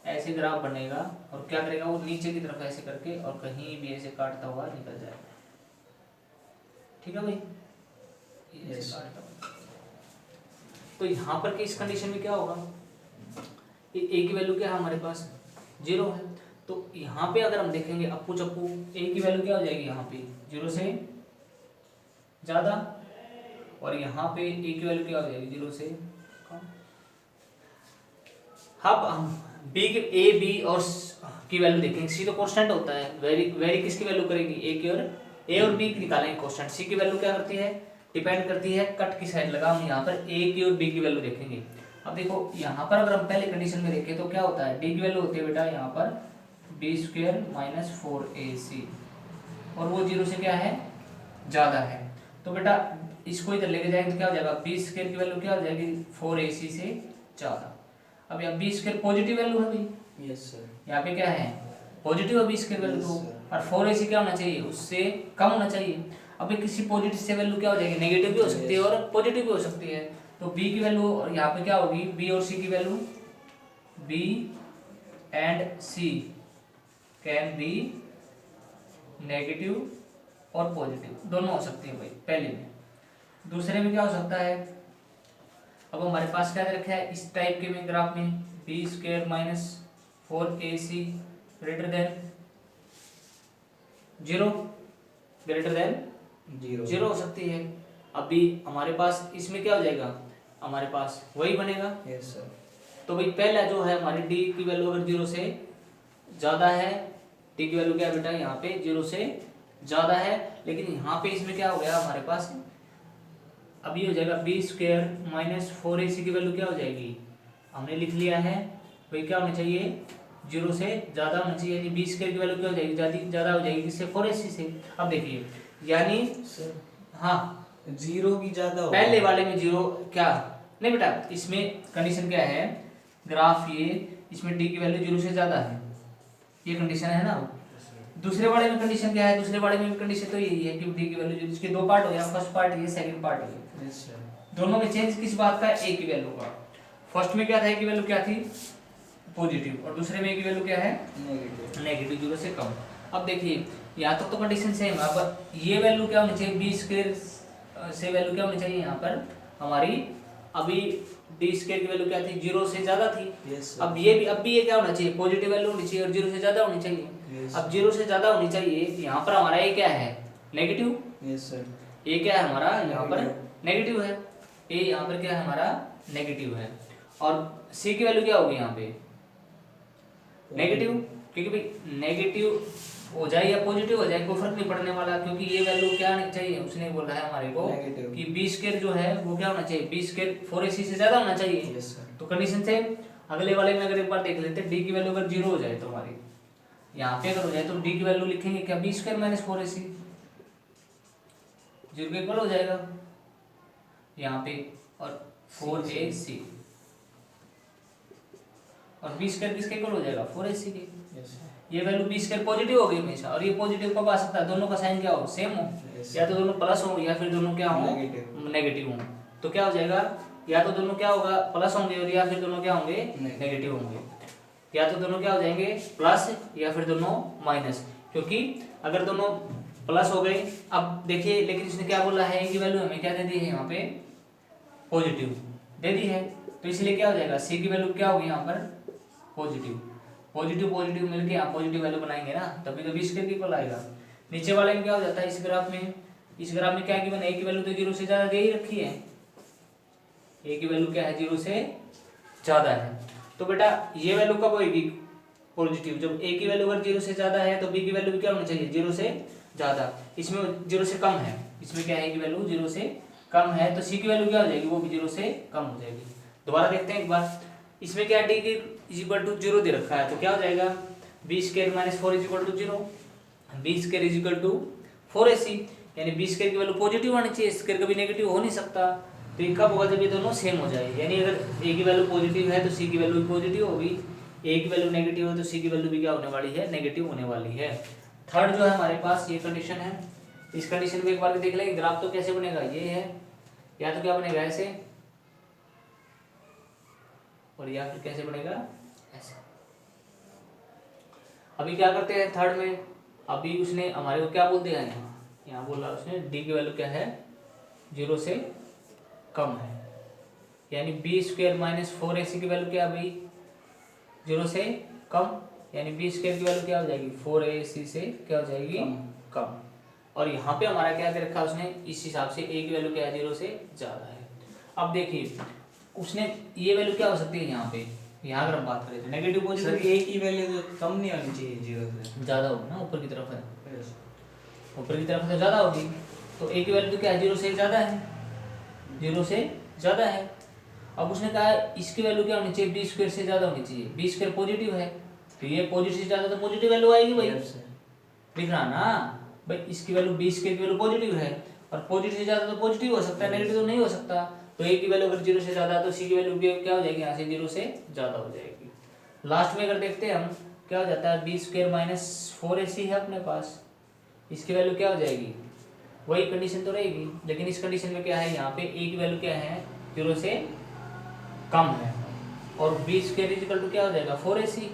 [SPEAKER 1] ऐसे ग्राफ बनेगा और क्या करेगा, वो नीचे की तरफ ऐसे करके और कहीं भी ऐसे काटता हुआ निकल जाएगा। ठीक है भाई, ये ऐसे काटता हुआ। तो यहाँ पर के इस कंडीशन में क्या होगा, ए की वैल्यू क्या है हमारे पास, जीरो है। तो यहाँ पे अगर हम देखेंगे अप्पू चप्पू, ए की वैल्यू क्या हो जाएगी यहाँ पे, जीरो से ज्यादा, और यहाँ पे ए की वैल्यू क्या हो जाएगी, जीरो से कम। अब हम बी के ए बी और की वैल्यू देखेंगे। सी तो कांस्टेंट होता है, वेरी किसकी वैल्यू करेगी, ए और बी निकालेंगे कांस्टेंट। सी की वैल्यू क्या करती है, डिपेंड करती है कट की साइड लगा, हम यहाँ पर ए की और बी की वैल्यू देखेंगे। अब देखो यहाँ पर अगर हम पहले कंडीशन में देखें तो क्या होता है, डी की वैल्यू होती है बेटा यहाँ पर बी स्क्वायर माइनस 4ac, और वो जीरो से क्या है, ज्यादा है। तो बेटा इसको इधर लेके जाएंगे तो क्या हो जाएगा, बी स्क्वायर की वैल्यू क्या हो जाएगी, 4ac से ज्यादा। अब यहाँ बी स्क्वायर पॉजिटिव वैल्यू है भाई,
[SPEAKER 2] यस सर,
[SPEAKER 1] यहाँ पे क्या है, पॉजिटिव है बी स्क्वायर वैल्यू तो, और 4ac क्या होना चाहिए, उससे कम होना चाहिए। अब किसी पॉजिटिव से वैल्यू क्या हो जाएगी, नेगेटिव भी हो सकती है और पॉजिटिव भी हो सकती है। तो बी की वैल्यू यहाँ पे क्या होगी, बी और सी की value, B and C can be negative और पॉजिटिव, दोनों हो सकती है भाई पहले में। दूसरे में क्या हो सकता है, अब हमारे पास क्या दे रखा है इस टाइप के में ग्राफ में, b square minus 4ac greater than zero, greater than zero हो सकती है। अभी हमारे पास इसमें क्या हो जाएगा, हमारे पास वही बनेगा।
[SPEAKER 2] Yes sir.
[SPEAKER 1] तो भाई पहला जो है हमारी डी की वैल्यू अगर जीरो से ज्यादा है, डी की वैल्यू क्या है बेटा यहाँ पे जीरो से ज्यादा है, लेकिन यहाँ पे इसमें क्या हो गया हमारे पास, अभी हो जाएगा बी स्क्वायर माइनस 4ac की वैल्यू क्या हो जाएगी, हमने लिख लिया है भाई क्या होना चाहिए, जीरो से ज्यादा होना चाहिए, यानी बी स्क्वायर की वैल्यू क्या हो जाएगी, ज्यादा हो जाएगी किससे, 4ac से। अब देखिए यानी
[SPEAKER 2] सर
[SPEAKER 1] हाँ
[SPEAKER 2] जीरो की ज्यादा
[SPEAKER 1] पहले वाले में जीरो क्या नहीं बेटा, इसमें कंडीशन क्या है, ग्राफ ये इसमें डी की वैल्यू जीरो से ज्यादा है, ये कंडीशन है ना। दूसरे वाले में कंडीशन क्या है, दूसरे वाले में कंडीशन तो यही है कि डी की वैल्यू, इसके दो पार्ट हो गया, फर्स्ट पार्ट ये सेकंड पार्ट ये, दोनों में चेंज किस बात का, ए की वैल्यू का। फर्स्ट में क्या था, ए की वैल्यू क्या थी पॉजिटिव, और दूसरे में ए की वैल्यू क्या है नेगेटिव, जीरो से कम। अब देखिए यहाँ तक तो कंडीशन सेम है, अब ये वैल्यू क्या होनी चाहिए, बी स्क्वायर से वैल्यू क्या होनी चाहिए यहाँ पर हमारी, अभी डी स्क्वायर की वैल्यू क्या थी, जीरो से ज्यादा थी। अब ये क्या होना चाहिए, पॉजिटिव वैल्यू होनी चाहिए और जीरो से ज्यादा होनी चाहिए। अब जीरो से ज्यादा होनी चाहिए, यहाँ पर हमारा ये क्या है नेगेटिव,
[SPEAKER 2] यस सर,
[SPEAKER 1] ये क्या है हमारा यहाँ पर नेगेटिव है, ये यहाँ पर क्या है हमारा नेगेटिव है, और सी की वैल्यू क्या होगी यहाँ पे नेगेटिव, क्योंकि भाई नेगेटिव हो जाए या पॉजिटिव हो जाए कोई फर्क नहीं पड़ने वाला, क्योंकि ये वैल्यू क्या नहीं चाहिए, उसने बोला है हमारे को कि बी स्क्वायर जो है वो क्या होना चाहिए, बी स्क्वायर 4ac से ज्यादा होना चाहिए। तो कंडीशन से अगले वाले में अगर एक बार देख लेते हैं, डी की वैल्यू अगर जीरो हो जाए तो हमारी यहाँ पे अगर हो जाए तो डी की वैल्यू लिखेंगे क्या, b square minus 4ac, zero के इक्वल हो जाएगा यहाँ पे, और 4ac, और बी स्क्वायर किसके इक्वल हो जाएगा 4ac के। ये वैल्यू बी स्क्वायर पॉजिटिव हो गई हमेशा, और ये पॉजिटिव कब आ सकता है, दोनों का साइन क्या हो सेम हो, या तो दोनों प्लस हो या फिर दोनों क्या हो नेगेटिव हो। तो क्या हो जाएगा, या तो दोनों क्या होगा प्लस होंगे, और या फिर दोनों क्या होंगे नेगेटिव होंगे, या तो दोनों क्या हो जाएंगे प्लस या फिर दोनों माइनस, क्योंकि अगर दोनों प्लस हो गए, अब देखिए लेकिन इसने क्या बोला है, की वैल्यू हमें क्या दे दी है यहाँ पे पॉजिटिव दे दी है, तो इसलिए क्या हो जाएगा सी की वैल्यू क्या होगी यहाँ पर पॉजिटिव, पॉजिटिव पॉजिटिव मिलके यहाँ पॉजिटिव वैल्यू बनाएंगे ना, तभी तो बी स्क्वायर की इक्वल आएगा। नीचे वाले में क्या हो जाता है, इस ग्राफ में क्या गिवन है, ए की वैल्यू तो जीरो से ज्यादा दे ही रखी है, ए की वैल्यू क्या है जीरो से ज्यादा है। तो बेटा ये वैल्यू कब होगी पॉजिटिव, जब ए की वैल्यू अगर जीरो से ज्यादा है तो बी की वैल्यू क्या होनी चाहिए जीरो से ज्यादा, इसमें जीरो से कम है, इसमें क्या है की वैल्यू जीरो से कम है, तो सी की वैल्यू क्या हो जाएगी वो भी जीरो से कम हो जाएगी। दोबारा देखते हैं एक बार, इसमें क्या डी की इक्वल टू जीरो दे रखा है, तो क्या हो जाएगा b square minus 4 is equal to zero, b square is equal to 4ac, यानी बी स्क्वायर की वैल्यू पॉजिटिव आनी चाहिए, स्क्वायर कभी नेगेटिव हो नहीं सकता, तो ये कब होगा, जब ये दोनों सेम हो जाए, यानी अगर ए की वैल्यू पॉजिटिव है तो सी की वैल्यू भी पॉजिटिव होगी, ए की वैल्यू नेगेटिव है तो सी की वैल्यू भी क्या होने वाली है, नेगेटिव होने वाली है। थर्ड जो है हमारे पास ये कंडीशन है। इस कंडीशन में एक बार देख लेंगे ग्राफ तो कैसे बनेगा, ये है, या तो क्या बनेगा ऐसे, और या फिर कैसे बनेगा ऐसे। अभी क्या करते हैं थर्ड में, अभी उसने हमारे को क्या बोल दिया है, यहाँ बोला उसने डी की वैल्यू क्या है, 0 से कम है, यानी बी स्क्वायर माइनस 4ac की वैल्यू क्या है भाई, 0 से कम, यानी बी स्क्वायर की वैल्यू क्या हो जाएगी, 4ac से क्या हो जाएगी, कम। और यहाँ पे हमारा क्या दे रखा है उसने, इस हिसाब से a की वैल्यू क्या है, 0 से ज़्यादा है। अब देखिए उसने ये वैल्यू क्या हो सकती है यहाँ पे, यहाँ अगर हम बात करें तो नेगेटिव
[SPEAKER 2] सर
[SPEAKER 1] पॉजिटिव,
[SPEAKER 2] ए की वैल्यू तो कम नहीं होनी चाहिए 0 से,
[SPEAKER 1] ज़्यादा होगी ना, ऊपर की तरफ है, ऊपर की तरफ तो ज़्यादा होगी, तो a की वैल्यू तो क्या है, 0 से ज़्यादा है, 0 से ज़्यादा है। अब उसने कहा है इसकी वैल्यू क्या होनी चाहिए, बी स्क्वायर से ज़्यादा होनी चाहिए, बी स्क्वायर पॉजिटिव है तो ये पॉजिटिव से ज़्यादा तो पॉजिटिव वैल्यू आएगी भाई, दिख रहा ना भाई, इसकी वैल्यू बी स्क्वायर की वैल्यू पॉजिटिव है, और पॉजिटिव से ज़्यादा तो पॉजिटिव हो सकता है, नेगेटिव तो नहीं हो सकता। तो ए की वैल्यू अगर 0 से ज़्यादा है तो सी की वैल्यू क्या हो जाएगी, यहाँ से 0 से ज़्यादा हो जाएगी। लास्ट में अगर देखते हैं हम क्या हो जाता है, बी स्क्वायर माइनस 4ac है अपने पास, इसकी वैल्यू क्या हो जाएगी, वही कंडीशन तो रहेगी, लेकिन इस कंडीशन में क्या है, यहाँ पे a की वैल्यू क्या है, 0 से कम है, और बी स्क्वायर इक्वल टू क्या हो जाएगा, 4ac,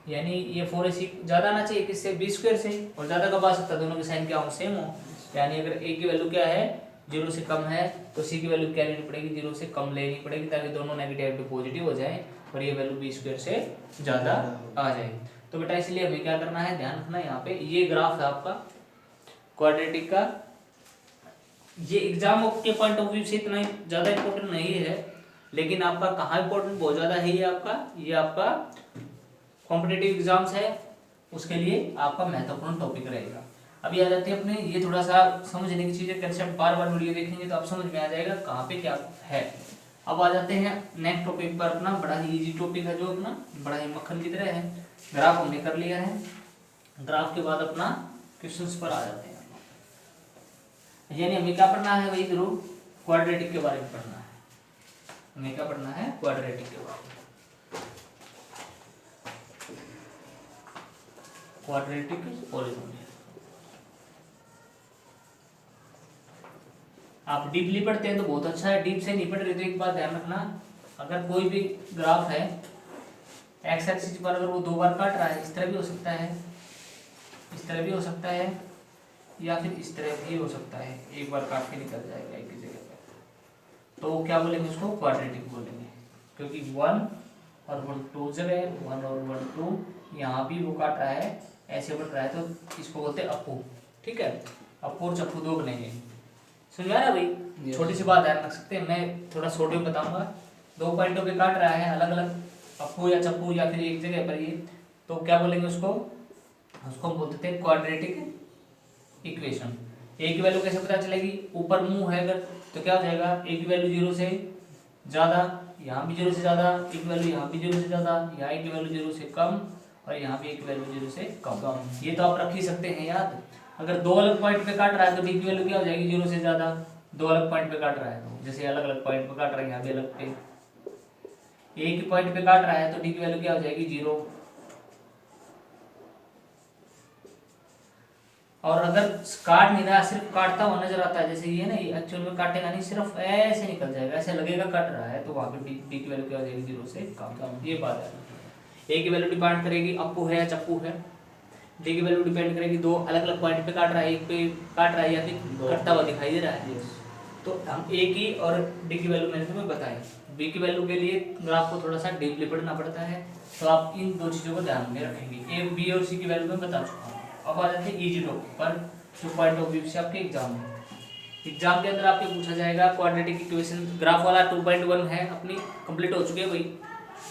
[SPEAKER 1] यानी ये 4ac ज़्यादा आना चाहिए किससे, बी स्क्वायर से, और ज़्यादा कब आ सकता है, दोनों के साइन क्या हो, सेम हो, यानी अगर a की वैल्यू क्या है, 0 से कम है तो c की वैल्यू क्या लेनी पड़ेगी, 0 से कम लेनी पड़ेगी, ताकि दोनों नेगेटिव पॉजिटिव हो जाए और ये वैल्यू बी स्क्वायर से ज़्यादा आ जाए। तो बेटा इसलिए हमें क्या करना है, ध्यान रखना, यहाँ पे ये ग्राफ है आपका क्वाड्रेटिक का, ये एग्जाम के पॉइंट ऑफ व्यू से इतना ज़्यादा इंपॉर्टेंट नहीं है, लेकिन आपका कहाँ इंपॉर्टेंट, बहुत ज़्यादा है ये आपका कॉम्पिटिटिव एग्जाम्स है, उसके लिए आपका महत्वपूर्ण टॉपिक रहेगा। अभी आ जाते हैं अपने, ये थोड़ा सा समझने की चीज़ है, कंसेप्ट बार बार वीडियो देखेंगे तो आप समझ में आ जाएगा कहाँ पे क्या है। अब आ जाते हैं नेक्स्ट टॉपिक पर अपना, बड़ा ही इजी टॉपिक है जो अपना बड़ा ही मक्खन की तरह है। ग्राफ हमने कर लिया है, ग्राफ के बाद अपना क्वेश्चंस पर आ जाते हैं, यानी हमें क्या पढ़ना है भाई ध्रुव, क्वाड्रेटिक के बारे में पढ़ना है, हमें क्या पढ़ना है, क्वाड्रेटिक के बारे में, क्वाड्रेटिक पॉलीनोमियल। आप डीपली पढ़ते हैं तो बहुत अच्छा है, डीप से नहीं पढ़ रहे तो एक बात ध्यान रखना, अगर कोई भी ग्राफ है एक्स एक्सिस पर अगर वो 2 बार काट रहा है, इस तरह भी हो सकता है, इस तरह भी हो सकता है, या फिर इस तरह भी हो सकता है, एक बार काट के निकल जाएगा एक ही जगह पर, तो क्या बोलेंगे उसको, क्वाड्रेटिक बोलेंगे, क्योंकि 1 और 1 2 जगह 1 और 1 2 यहाँ भी वो काट रहा है, ऐसे बढ़ रहा है, तो इसको बोलते हैं अप्पू, ठीक है, अप्पू और चप्पू 2 बनेंगे, समझ में आ रहा भाई। छोटी सी बात ध्यान रख सकते हैं, मैं थोड़ा शॉर्ट में बताऊंगा, 2 पॉइंटों पे काट रहा है अलग अलग, अप्पू या चप्पू या फिर एक जगह पर ये, तो क्या बोलेंगे उसको, उसको बोलते थे क्वाड्रेटिक इक्वेशन। ए की वैल्यू कैसे पता चलेगी, ऊपर मुंह है अगर तो क्या हो जाएगा, ए की वैल्यू 0 से ज़्यादा, यहाँ भी 0 से ज़्यादा, ए की वैल्यू यहाँ भी 0 से ज़्यादा, यहाँ ए की वैल्यू 0 से कम, और यहाँ भी ए की वैल्यू 0 से कम, ये तो आप रख ही सकते हैं याद। अगर 2 अलग पॉइंट पे काट रहा है तो डी की वैल्यू क्या हो जाएगी, 0 से ज़्यादा, 2 अलग पॉइंट पे काट रहा है तो, जैसे अलग अलग पॉइंट पे काट रहा है, यहाँ भी अलग पे, एक ही पॉइंट पे काट रहा है तो डी की वैल्यू क्या हो जाएगी, 0। और अगर काट नहीं रहा, सिर्फ काटता हुआ नजर आता है, जैसे ये ना, ये एक्चुअल में काटेगा नहीं, सिर्फ ऐसे निकल जाएगा, ऐसे लगेगा कट रहा है, तो वहाँ पे डी की वैल्यू क्या हो जाएगी, 0 से कम। ये बात है, ए की वैल्यू डिपेंड करेगी अप्पू है या चप्पू है, डी की वैल्यू डिपेंड करेगी 2 अलग अलग पॉइंट पे काट रहा है, एक पे काट रहा है या फिर कटता हुआ दिखाई दे रहा है, तो हम ए की और डी की वैल्यू मैंने तुम्हें बताई। बी की वैल्यू के लिए ग्राफ को थोड़ा सा डीपली पढ़ना पड़ता है, तो आप इन 2 चीज़ों को ध्यान में रखेंगे, ए बी और सी की वैल्यू मैं बता चुका हूँ। अब आ जाते हैं इजी टॉपिक पर, जो पॉइंट ऑफ व्यू से आपके एग्जाम में, एग्जाम के अंदर आपके पूछा जाएगा क्वाड्रेटिक इक्वेशन। ग्राफ वाला 2.1 है अपनी कंप्लीट हो चुकी है भाई,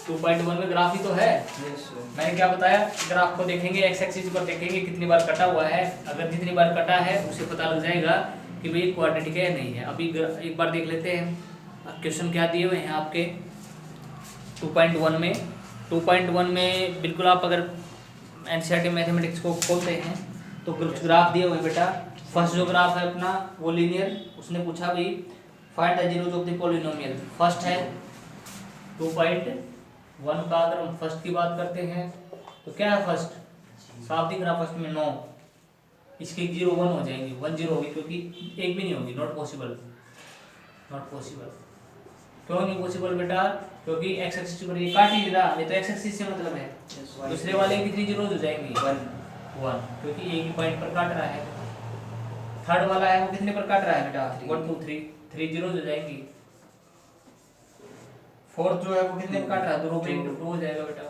[SPEAKER 1] 2.1 में ग्राफ ही तो है। मैंने क्या बताया, ग्राफ को देखेंगे, एक्स एक्सिस पर देखेंगे कितनी बार कटा हुआ है, अगर जितनी बार कटा है उसे पता लग जाएगा कि भाई क्वाड्रेटिक है या नहीं है। अभी एक बार देख लेते हैं क्वेश्चन क्या दिए हुए हैं आपके 2.1 में। 2.1 में बिल्कुल आप अगर एनसीईआरटी मैथमेटिक्स को खोलते हैं तो कुछ ग्राफ दिए हुए बेटा। फर्स्ट जो ग्राफ है अपना वो लीनियर, उसने पूछा भाई find the zeros of the polynomial. First है 2.1 का, अगर हम फर्स्ट की बात करते हैं तो क्या है फर्स्ट, साफ दिख रहा फर्स्ट में 9, इसकी 0 1 हो जाएंगी, 1 0 होगी क्योंकि एक भी नहीं होगी, नॉट पॉसिबल, नॉट पॉसिबल। क्यों नहीं पॉसिबल बेटा, क्योंकि एक्स एक्सिस पर ये काट ही रहा, ये तो एक्स एक्सिस से मतलब है। दूसरे वाले की कितनी जीरोज हो जाएंगी, 1 क्योंकि एक ही पॉइंट पर काट रहा है। थर्ड वाला है वो कितने पर काट रहा है बेटा, 1 2 3 जीरोज हो जाएंगी। फोर्थ जो है वो कितने पर काट रहा है, 2 पे 2 हो जाएगा बेटा।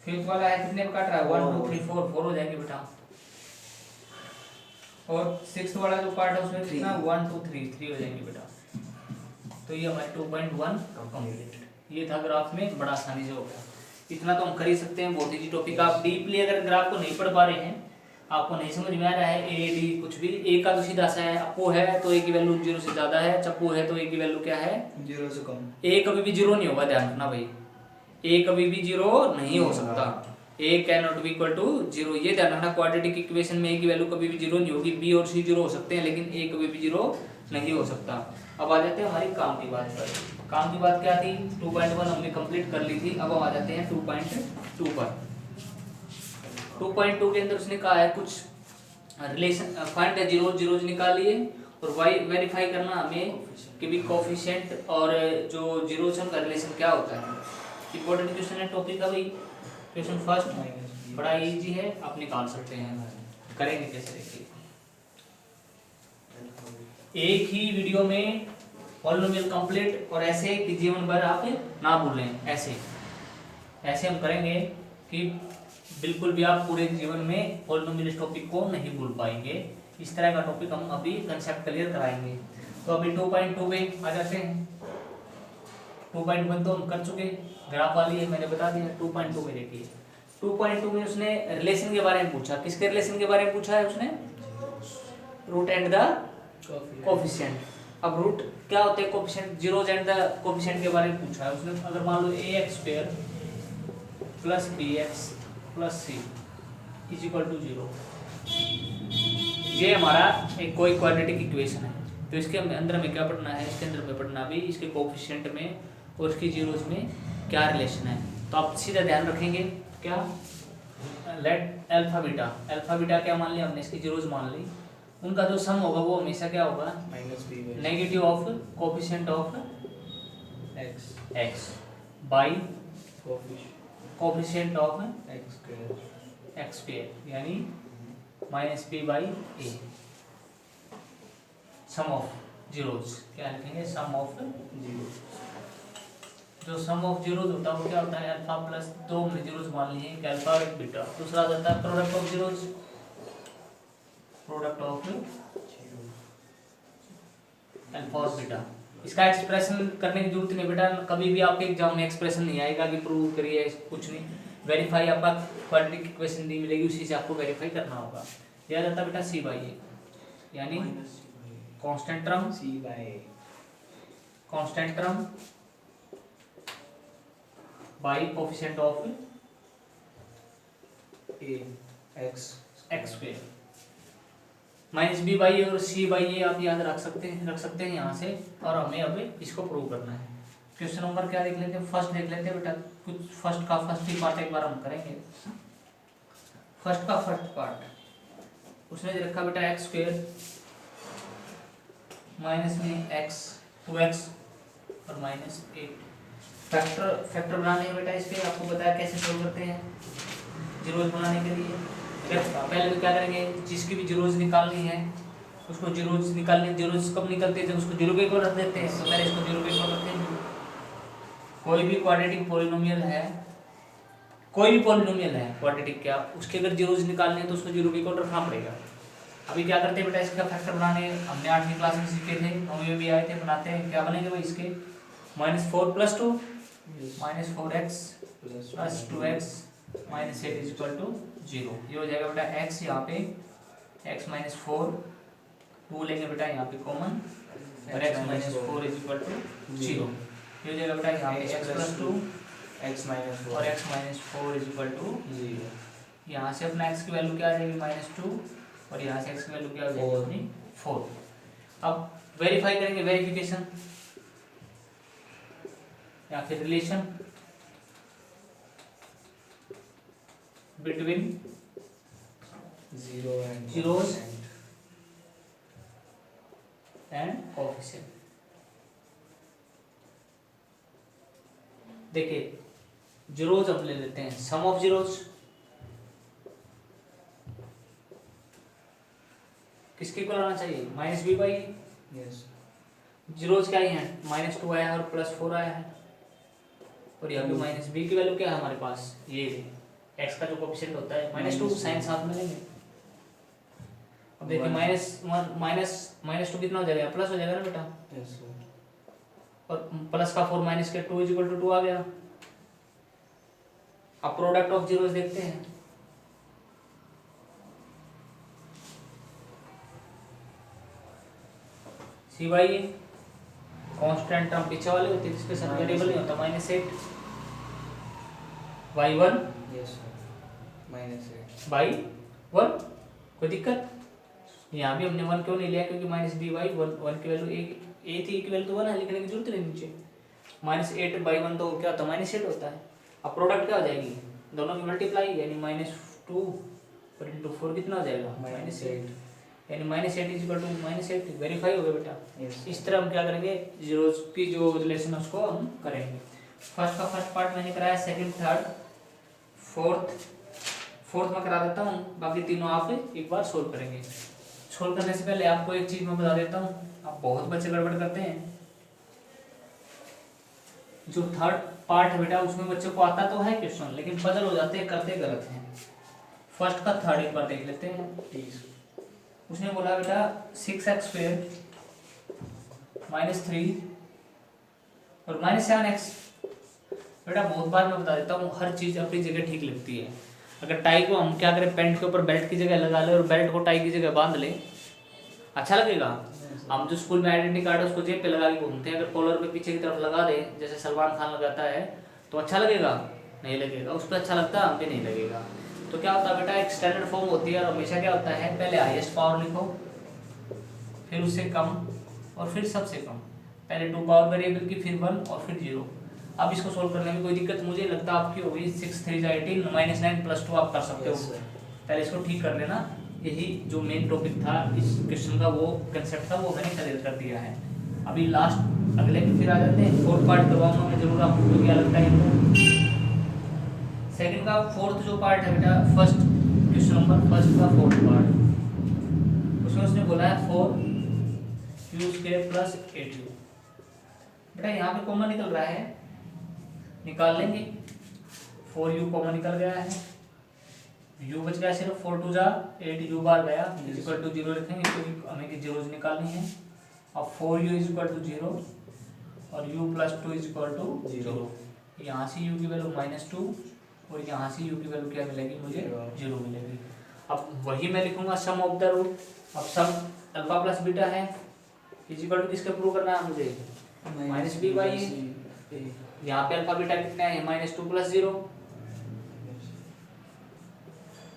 [SPEAKER 1] फिफ्थ वाला है कितने पर काट रहा है, 1 2 3 4 4 हो जाएंगे बेटा। और सिक्स्थ वाला जो पार्ट है उसमें कितना 1 2 3 3 हो जाएंगे बेटा। तो ये हमारे 2.1 कंप्लीट। ये था ग्राफ में, बड़ा आसानी से हो गया। इतना तो हम कर ही सकते हैं, बहुत इजी टॉपिक। आप डीपली अगर ग्राफ को नहीं पढ़ पा रहे हैं, आपको नहीं समझ में आ रहा है ए डी कुछ भी, ए का तो सीधा सा है, अपो है तो ए की वैल्यू 0 से ज्यादा है, चप्पू है तो ए की वैल्यू क्या है
[SPEAKER 2] 0 से कम।
[SPEAKER 1] ए कभी भी 0 नहीं होगा, ध्यान रखना भाई, ए कभी भी 0 नहीं हो सकता, a can not be equal to 0, ये ध्यान रखना। क्वाड्रेटिक इक्वेशन में ए की वैल्यू कभी भी 0 नहीं होगी, बी और सी 0 हो सकते हैं लेकिन ए कभी भी 0 नहीं हो सकता। अब आ जाते हैं हमारी काम की बात पर। काम की बात क्या थी, 2.1 हमने कंप्लीट कर ली थी। अब हम आ जाते हैं 2.2 पर। 2.2 के अंदर उसने कहा है कुछ रिलेशन फाइंड द जीरोज निकालिए और वाई वेरीफाई करना हमें कि भी कोफिशिएंट और जो जीरोज का रिलेशन क्या होता है। इंपॉर्टेंट क्वेश्चन है टॉपिक का भाई, क्वेश्चन फर्स्ट बड़ा इजी है, आप निकाल सकते हैं। करेंगे कैसे देखिए, एक ही वीडियो में पॉलिनोमियल कंप्लीट और ऐसे कि जीवन भर आप ना भूलें, ऐसे ऐसे हम करेंगे कि बिल्कुल भी आप पूरे जीवन में पॉलिनोमियल टॉपिक को नहीं भूल पाएंगे। इस तरह का टॉपिक हम अभी कंसेप्ट क्लियर कराएंगे। तो अभी 2.2 में आ जाते हैं। 2.1 तो हम कर चुके, ग्राफ वाली है मैंने बता दिया। 2.2 में देखिए, 2.2 में उसने रिलेशन के बारे में पूछा। किसके रिलेशन के बारे में पूछा है उसने, रूट एंड द कोफिशिएंट। अब रूट क्या होते हैं, coefficient, zeros and the coefficient के बारे में पूछा है उसने। अगर मान लो ax² plus bx plus c is equal to 0, ये हमारा एक कोई क्वाड्रेटिक इक्वेशन है। तो इसके अंदर में क्या पढ़ना है, इसके अंदर में पढ़ना भी इसके कोफिशिएंट में और इसकी जीरोज में क्या रिलेशन है। तो आप सीधा ध्यान रखेंगे क्या, लेट अल्फा बीटा क्या मान लिया हमने, इसकी जीरोज मान ली, उनका जो सम होगा वो हमेशा क्या होगा, negative of coefficient of x by coefficient of x square, यानी minus b by a। Sum of zeros क्या लिखेंगे, सम ऑफ जीरोज। जो सम ऑफ जीरोज होता है वो क्या होता है, अल्फा प्लस 2 हमने जीरोज मान लिए हैं, अल्फा और बीटा। दूसरा होता है product of zeros, product of alpha और बीटा। इसका एक्सप्रेशन करने की जरूरत नहीं बेटा, कभी भी आपके एग्जाम में एक्सप्रेशन नहीं आएगा कि प्रूव करिए, कुछ नहीं। वेरीफाई आपका क्वाड्रेटिक इक्वेशन दी मिलेगी, उसी से आपको वेरीफाई करना होगा। यह जाता बेटा c बाई ए, यानी constant term c by a, constant term by coefficient of a x square minus b by a और c बाई ए आप याद रख सकते हैं यहाँ से। और हमें अब इसको प्रूव करना है। क्वेश्चन नंबर क्या देख लेते हैं, फर्स्ट देख लेते हैं बेटा। कुछ फर्स्ट ही पार्ट एक बार हम करेंगे। फर्स्ट पार्ट उसने रखा बेटा एक्स स्क्वायर माइनस में x 2x और माइनस 8। फैक्टर बनाने हैं बेटा इसके, आपको बताया कैसे सोल्व करते हैं जीरोज बनाने के लिए। पहले तो क्या करेंगे, जिसकी भी जीरोज निकालनी है उसको जीरोज निकालने, जीरोज कब निकलते हैं जब उसको 0 के इक्वल रख देते हैं। तो पहले इसको 0 के इक्वल रखते हैं। कोई भी क्वाड्रेटिक पॉलिनोमियल है, कोई भी पॉलिनोमियल है क्वाड्रेटिक क्या, उसके अगर जीरोज निकालने हैं तो उसको 0 के इक्वल रखना पड़ेगा। अभी क्या करते हैं बेटा, इसका फैक्टर बनाने हमने 8वीं क्लास में सीखे थे, 9वीं भी आए थे, बनाते हैं। क्या बनेंगे भाई इसके, -4 + 2 -4x plus 2x minus 8 is equal to 0। ये हो जाएगा बेटा x, यहाँ पे x माइनस 4, 2 लेंगे बेटा यहाँ पे कॉमन, और x minus 4 is equal to 0। ये हो जाएगा बेटा यहाँ पे x प्लस 2
[SPEAKER 2] x माइनस 4
[SPEAKER 1] और x minus 4 is equal to 0। यहाँ से अपना x की वैल्यू क्या आ जाएगी -2 और यहाँ से x की वैल्यू क्या हो जाएगी अपनी 4। अब वेरीफाई करेंगे, वेरिफिकेशन या फिर relation between zeros and coefficient. देखिए जीरोज हम ले लेते हैं, सम ऑफ जीरोज किसके इक्वल आना चाहिए -b/a।
[SPEAKER 2] यस
[SPEAKER 1] जीरोज क्या ही है, -2 आया है और +4 आया है, और यहाँ पे -b की वैल्यू क्या है हमारे पास, ये x का जो कोएफिशिएंट होता है -2 साइन साथ में लेंगे। अब देखिए -2 कितना हो जाएगा, प्लस हो जाएगा ना बेटा,
[SPEAKER 2] यस
[SPEAKER 1] और प्लस का 4 माइनस के 2 = 2 आ गया। अब प्रोडक्ट ऑफ जीरोस देखते हैं, cy कांस्टेंट टर्म पीछे वाले होते हैं जिसके साथ वेरिएबल नहीं होता, -8 y1
[SPEAKER 2] यस -8
[SPEAKER 1] y1, कोई दिक्कत। यहाँ भी हमने 1 क्यों नहीं लिया, क्योंकि -b/1 की वैल्यू a थी, की वैल्यू तो 1 है, लिखने की जरूरत नहीं नीचे। -8/1 तो क्या होता है, -8 होता है। अब प्रोडक्ट क्या हो जाएगी, दोनों की मल्टीप्लाई, यानी -2 और × 4 कितना हो जाएगा -8, यानी -8 = -8। वेरीफाई हो गया बेटा।
[SPEAKER 2] यस
[SPEAKER 1] इस तरह हम क्या करेंगे, जीरोस की जो रिलेशन है उसको हम करेंगे। फर्स्ट पार्ट मैंने कराया, सेकंड, थर्ड, फोर्थ में करा देता हूँ, बाकी तीनों आप एक बार सोल्व करेंगे। सोल्व करने से पहले आपको एक चीज मैं बता देता हूँ, आप बहुत बच्चे गड़बड़ करते हैं। जो थर्ड पार्ट है बेटा उसमें बच्चे को आता तो है क्वेश्चन, लेकिन पजल हो जाते हैं, करते गलत हैं। फर्स्ट का थर्ड एक बार देख लेते हैं। उसने बोला बेटा 6x² -3 और -7x। बेटा बहुत बार मैं बता देता हूँ, हर चीज़ अपनी जगह ठीक लगती है। अगर टाई को हम क्या करें, पैंट के ऊपर बेल्ट की जगह लगा ले और बेल्ट को टाई की जगह बांध ले, अच्छा लगेगा। हम जो स्कूल में आइडेंटिटी कार्ड है उसको जेब पे लगा के घूमते हैं, अगर कॉलर पे पीछे की तरफ लगा दे जैसे सलमान खान लगाता है तो अच्छा लगेगा, नहीं लगेगा। उस पर अच्छा लगता है, हम पे नहीं लगेगा। तो क्या होता है बेटा, एक स्टैंडर्ड फॉर्म होती है और हमेशा क्या होता है, पहले हाईएस्ट पावर लिखो, फिर उससे कम और फिर सबसे कम। पहले 2 पावर वेरिएबल की, फिर 1 और फिर 0। अब इसको सोल्व करने में कोई दिक्कत मुझे लगता है आपकी होगी। 6 3 18 -9 + 2 आप कर सकते हो। पहले इसको ठीक कर लेना। यही जो मेन टॉपिक था इस क्वेश्चन का, वो कंसेप्ट था, वो मैंने क्लियर कर दिया है। अभी लास्ट अगले पे फिर आ जाते हैं। फोर्थ पार्ट करवाऊंगा मैं जरूर, आपको क्या लगता है। सेकंड का फोर्थ जो पार्ट है बेटा, फर्स्ट क्वेश्चन नंबर फर्स्ट का फोर्थ पार्ट, उसमें उसने बोला है 4u² + 8u। बेटा यहाँ पे कॉमन निकल रहा है, निकाल लेंगे। 4u कॉमन निकल गया है, u बच गया सिर्फ, 4 2 8 u बार गया, = 0 लिखेंगे क्योंकि हमें जीरोज निकालनी है। अब 4u = 0 और u + 2 = 0। यहाँ से u की वैल्यू -2 और यहाँ से u की वैल्यू क्या मिलेगी मुझे, 0 मिलेगी। अब वही मैं लिखूंगा सम ऑफ द रूट। अब सम अल्फा प्लस बीटा है, = किसके प्रूव करना है मुझे, -b/a। यहाँ पे अल्फा बीटा कितना है, -2 + 0,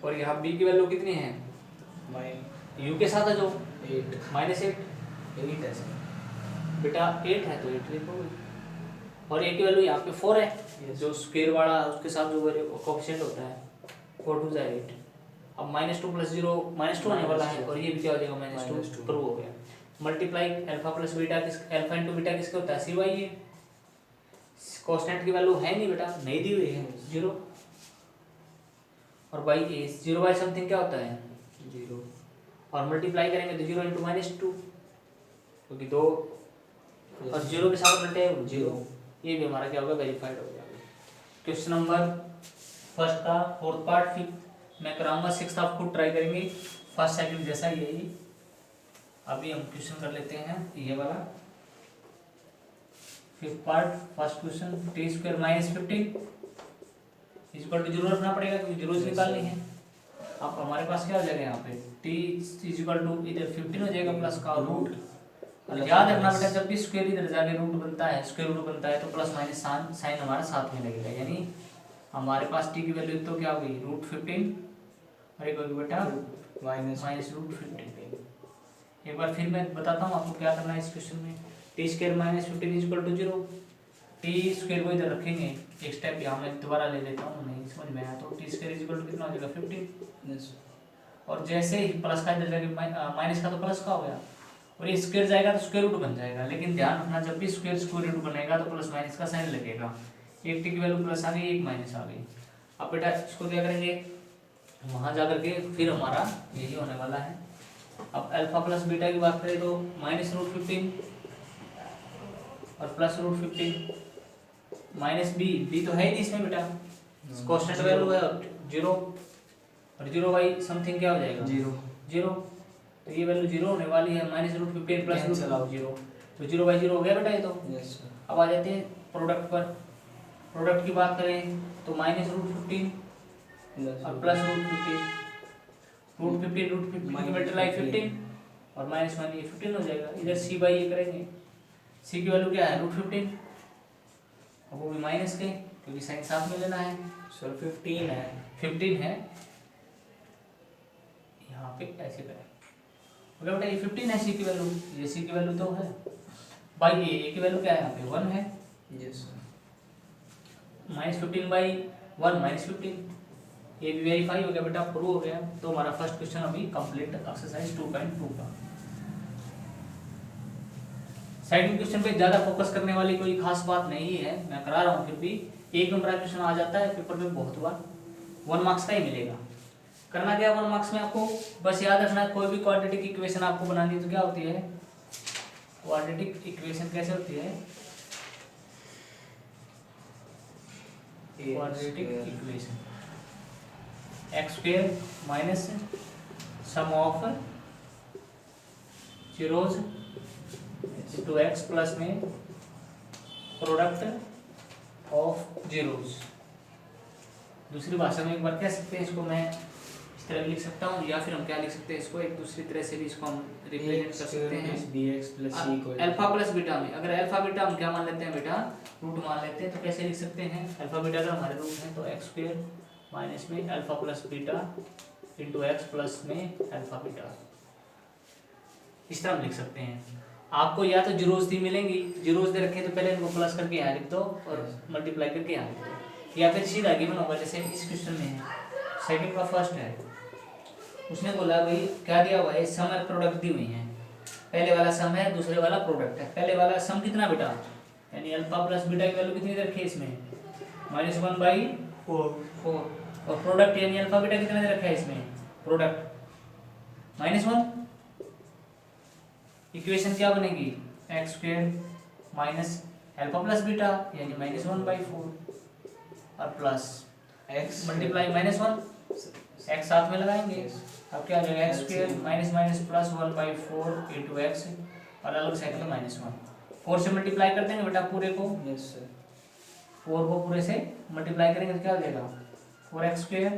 [SPEAKER 1] और यहाँ b की वैल्यू कितनी है, u के साथ है जो 8 बेटा 8 है तो 8 लिखोगे, और a की वैल्यू यहाँ पे 4 है, जो स्क्वायर वाला उसके साथ जो कोएफिशिएंट होता है 4 2 8। अब -2 + 0 -2 आने वाला है, और ये भी क्या हो जाएगा, -2 प्रूव हो गया। Multiply alpha plus beta, alpha into beta किसके होता है, cy। कांस्टेंट की वैल्यू है नहीं बेटा, नहीं दी हुई है 0, और बाई ए 0/समथिंग क्या होता है 0, और मल्टीप्लाई करेंगे तो 0 × -2, क्योंकि 2 और 0 के साथ मल्टीप्लाई 0। ये भी हमारा क्या होगा, वेरीफाइड हो गया। क्वेश्चन नंबर फर्स्ट का फोर्थ पार्ट फिफ्थ मैं कराऊंगा, सिक्स्थ आप खुद ट्राई करेंगे, फर्स्ट सेकंड जैसा यही। अभी हम क्वेश्चन कर लेते हैं ये वाला fifth part. First question t² - 15 = 0 रखना पड़ेगा क्योंकि जीरोस निकालनी है। अब हमारे पास क्या हो जाएगा, यहाँ पे t = इधर 15 हो जाएगा प्लस का रूट। याद रखना बेटा, जब भी स्क्वायर इधर जाके रूट बनता है, स्क्वायर रूट बनता है तो प्लस माइनस साइन हमारा साथ में लगेगा। यानी हमारे पास t की वैल्यू तो क्या होगी, √15 और एक होगी बेटा
[SPEAKER 2] माइनस
[SPEAKER 1] -√15। एक बार फिर मैं बताता हूँ आपको क्या करना है इस क्वेश्चन में। T square -15 = 0। टी स्क्वायर को इधर रखेंगे, एक स्टेप यहाँ मैं दोबारा ले लेता हूँ, नहीं समझ में आया तो टी स्क्वायर = कितना हो जाएगा 15।
[SPEAKER 2] यस
[SPEAKER 1] और जैसे ही प्लस का इधर जाके माइनस का तो प्लस का हो गया, और ये स्क्वायर जाएगा तो स्क्वायर रूट बन जाएगा। लेकिन ध्यान रखना, जब भी स्क्वायर रूट बनेगा तो प्लस माइनस का साइन लगेगा। एक टी की वैल्यू प्लस आ गई, एक माइनस आ गई। अब बेटा इसको क्या करेंगे, वहाँ जा करके फिर हमारा यही होने वाला है। अब अल्फा प्लस बीटा की बात करें तो -√15 और +√15 माइनस बी तो है ही नहीं इसमें बेटा, कांस्टेंट वैल्यू है 0, और 0 बाई समथिंग क्या हो जाएगा 0। तो ये वैल्यू 0 होने वाली है, -√15 +√0, तो 0/0 हो गया बेटा ये तो।
[SPEAKER 2] Yes sir.
[SPEAKER 1] अब आ जाते हैं प्रोडक्ट पर। प्रोडक्ट की बात करें तो -√15 और +√15, √15 मल्टीप्लाई 15 और -1 ये 15 हो जाएगा। इधर c/a करेंगे, c की वैल्यू क्या है √15, अब वो भी माइनस के, क्योंकि साइन साथ में लेना है।
[SPEAKER 2] सर 15 है।
[SPEAKER 1] 15 है, यहाँ पे ऐसे करें, ओके बेटा ये 15 है c की वैल्यू, ये c की वैल्यू तो है, बाई a की वैल्यू क्या है यहाँ पे 1 है।
[SPEAKER 2] Yes sir.
[SPEAKER 1] -15/1 -15, ये भी वेरीफाई हो गया बेटा, प्रूव हो गया। तो हमारा फर्स्ट क्वेश्चन अभी कंप्लीट एक्सरसाइज 2.2 का। सेकंड क्वेश्चन पे ज्यादा फोकस करने वाली कोई खास बात नहीं है, मैं करा रहा हूँ, फिर भी एक नंबर क्वेश्चन आ जाता है पेपर में बहुत बार, 1 मार्क्स का ही मिलेगा। करना क्या 1 मार्क्स में, आपको बस याद रखना कोई भी क्वाड्रेटिक इक्वेशन आपको बनानी है तो क्या होती है, क्वाड्रेटिक इक्वेशन कैसे होती है, quadratic equation x² minus sum of zeros to x plus में प्रोडक्ट ऑफ जीरोज। दूसरी भाषा में एक बार कह सकते हैं इसको, मैं इस तरह भी लिख सकता हूँ, या फिर हम क्या लिख सकते हैं इसको, एक दूसरी तरह से भी इसको हम रिप्रेजेंट कर सकते हैं अल्फा प्लस बीटा में। अगर अल्फा बीटा हम क्या मान लेते हैं बेटा, रूट मान लेते हैं, तो कैसे लिख सकते हैं, अल्फा बीटा अगर हमारे रूट है तो x² माइनस में alpha plus beta into x plus में अल्फा बीटा, इस तरह हम लिख सकते हैं। आपको या तो जीरोज दी मिलेंगी, जीरोज दे रखे तो पहले इनको प्लस करके यहाँ लिख दो और मल्टीप्लाई करके यहाँ लिख दो, या फिर सीधा गिवन होगा जैसे इस क्वेश्चन में है, सेकंड का फर्स्ट है, उसने बोला भाई क्या दिया हुआ है, सम और प्रोडक्ट दी हुई है, पहले वाला सम है दूसरे वाला प्रोडक्ट है। पहले वाला सम कितना बेटा, यानी अल्फा प्लस बीटा की वैल्यू कितनी दे रखी है इसमें, -1/4, और प्रोडक्ट यानी अल्फा बीटा कितना दे रखा है इसमें, प्रोडक्ट -1। इक्वेशन क्या बनेगी, x² minus alpha plus beta यानी -1/4 और प्लस x मल्टीप्लाई -1, x साथ में लगाएंगे, अब क्या आ जाएगा x² minus plus 1/4 into x, और अलग साइड में -1, 4 से मल्टीप्लाई कर देंगे बेटा पूरे को,
[SPEAKER 2] यस सर।
[SPEAKER 1] 4 को पूरे से मल्टीप्लाई करेंगे तो क्या हो जाएगा 4x²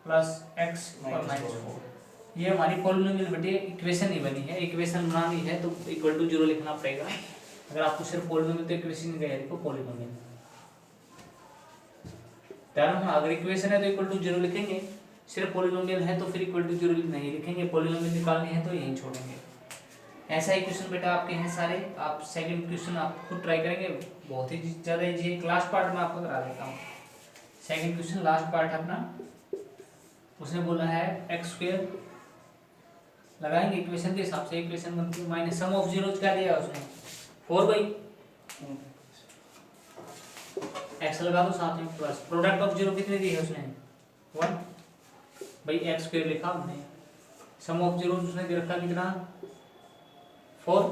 [SPEAKER 1] प्लस x और -4। ये हमारी पॉलिनोमियल बेटे इक्वेशन ही बनी है, इक्वेशन बनानी है तो =0 लिखना पड़ेगा। अगर आपको सिर्फ पॉलिनोमियल तो इक्वेशन नहीं रहेगी, पॉलिनोमियल ध्यान रखना, अगर इक्वेशन है तो =0 लिखेंगे, सिर्फ पॉलिनोमियल है तो फिर =0 नहीं लिखेंगे, पॉलिनोमियल निकालनी है तो यहीं छोड़ेंगे। ऐसा ही क्वेश्चन बेटा आपके हैं सारे, आप सेकंड क्वेश्चन आप खुद ट्राई करेंगे, बहुत ही ज़्यादा इजी है। लास्ट पार्ट में आपको करा देता हूँ, सेकंड क्वेश्चन लास्ट पार्ट अपना, उसने बोला है x² लगाएंगे इक्वेशन के हिसाब से, इक्वेशन बनती है माइनस सम ऑफ जीरोज क्या दिया उसने 4/, x लगा दो साथ में प्लस प्रोडक्ट ऑफ जीरो कितने दी है उसने 1/x² लिखा हमने, सम ऑफ जीरोज उसने दे रखा कितना 4,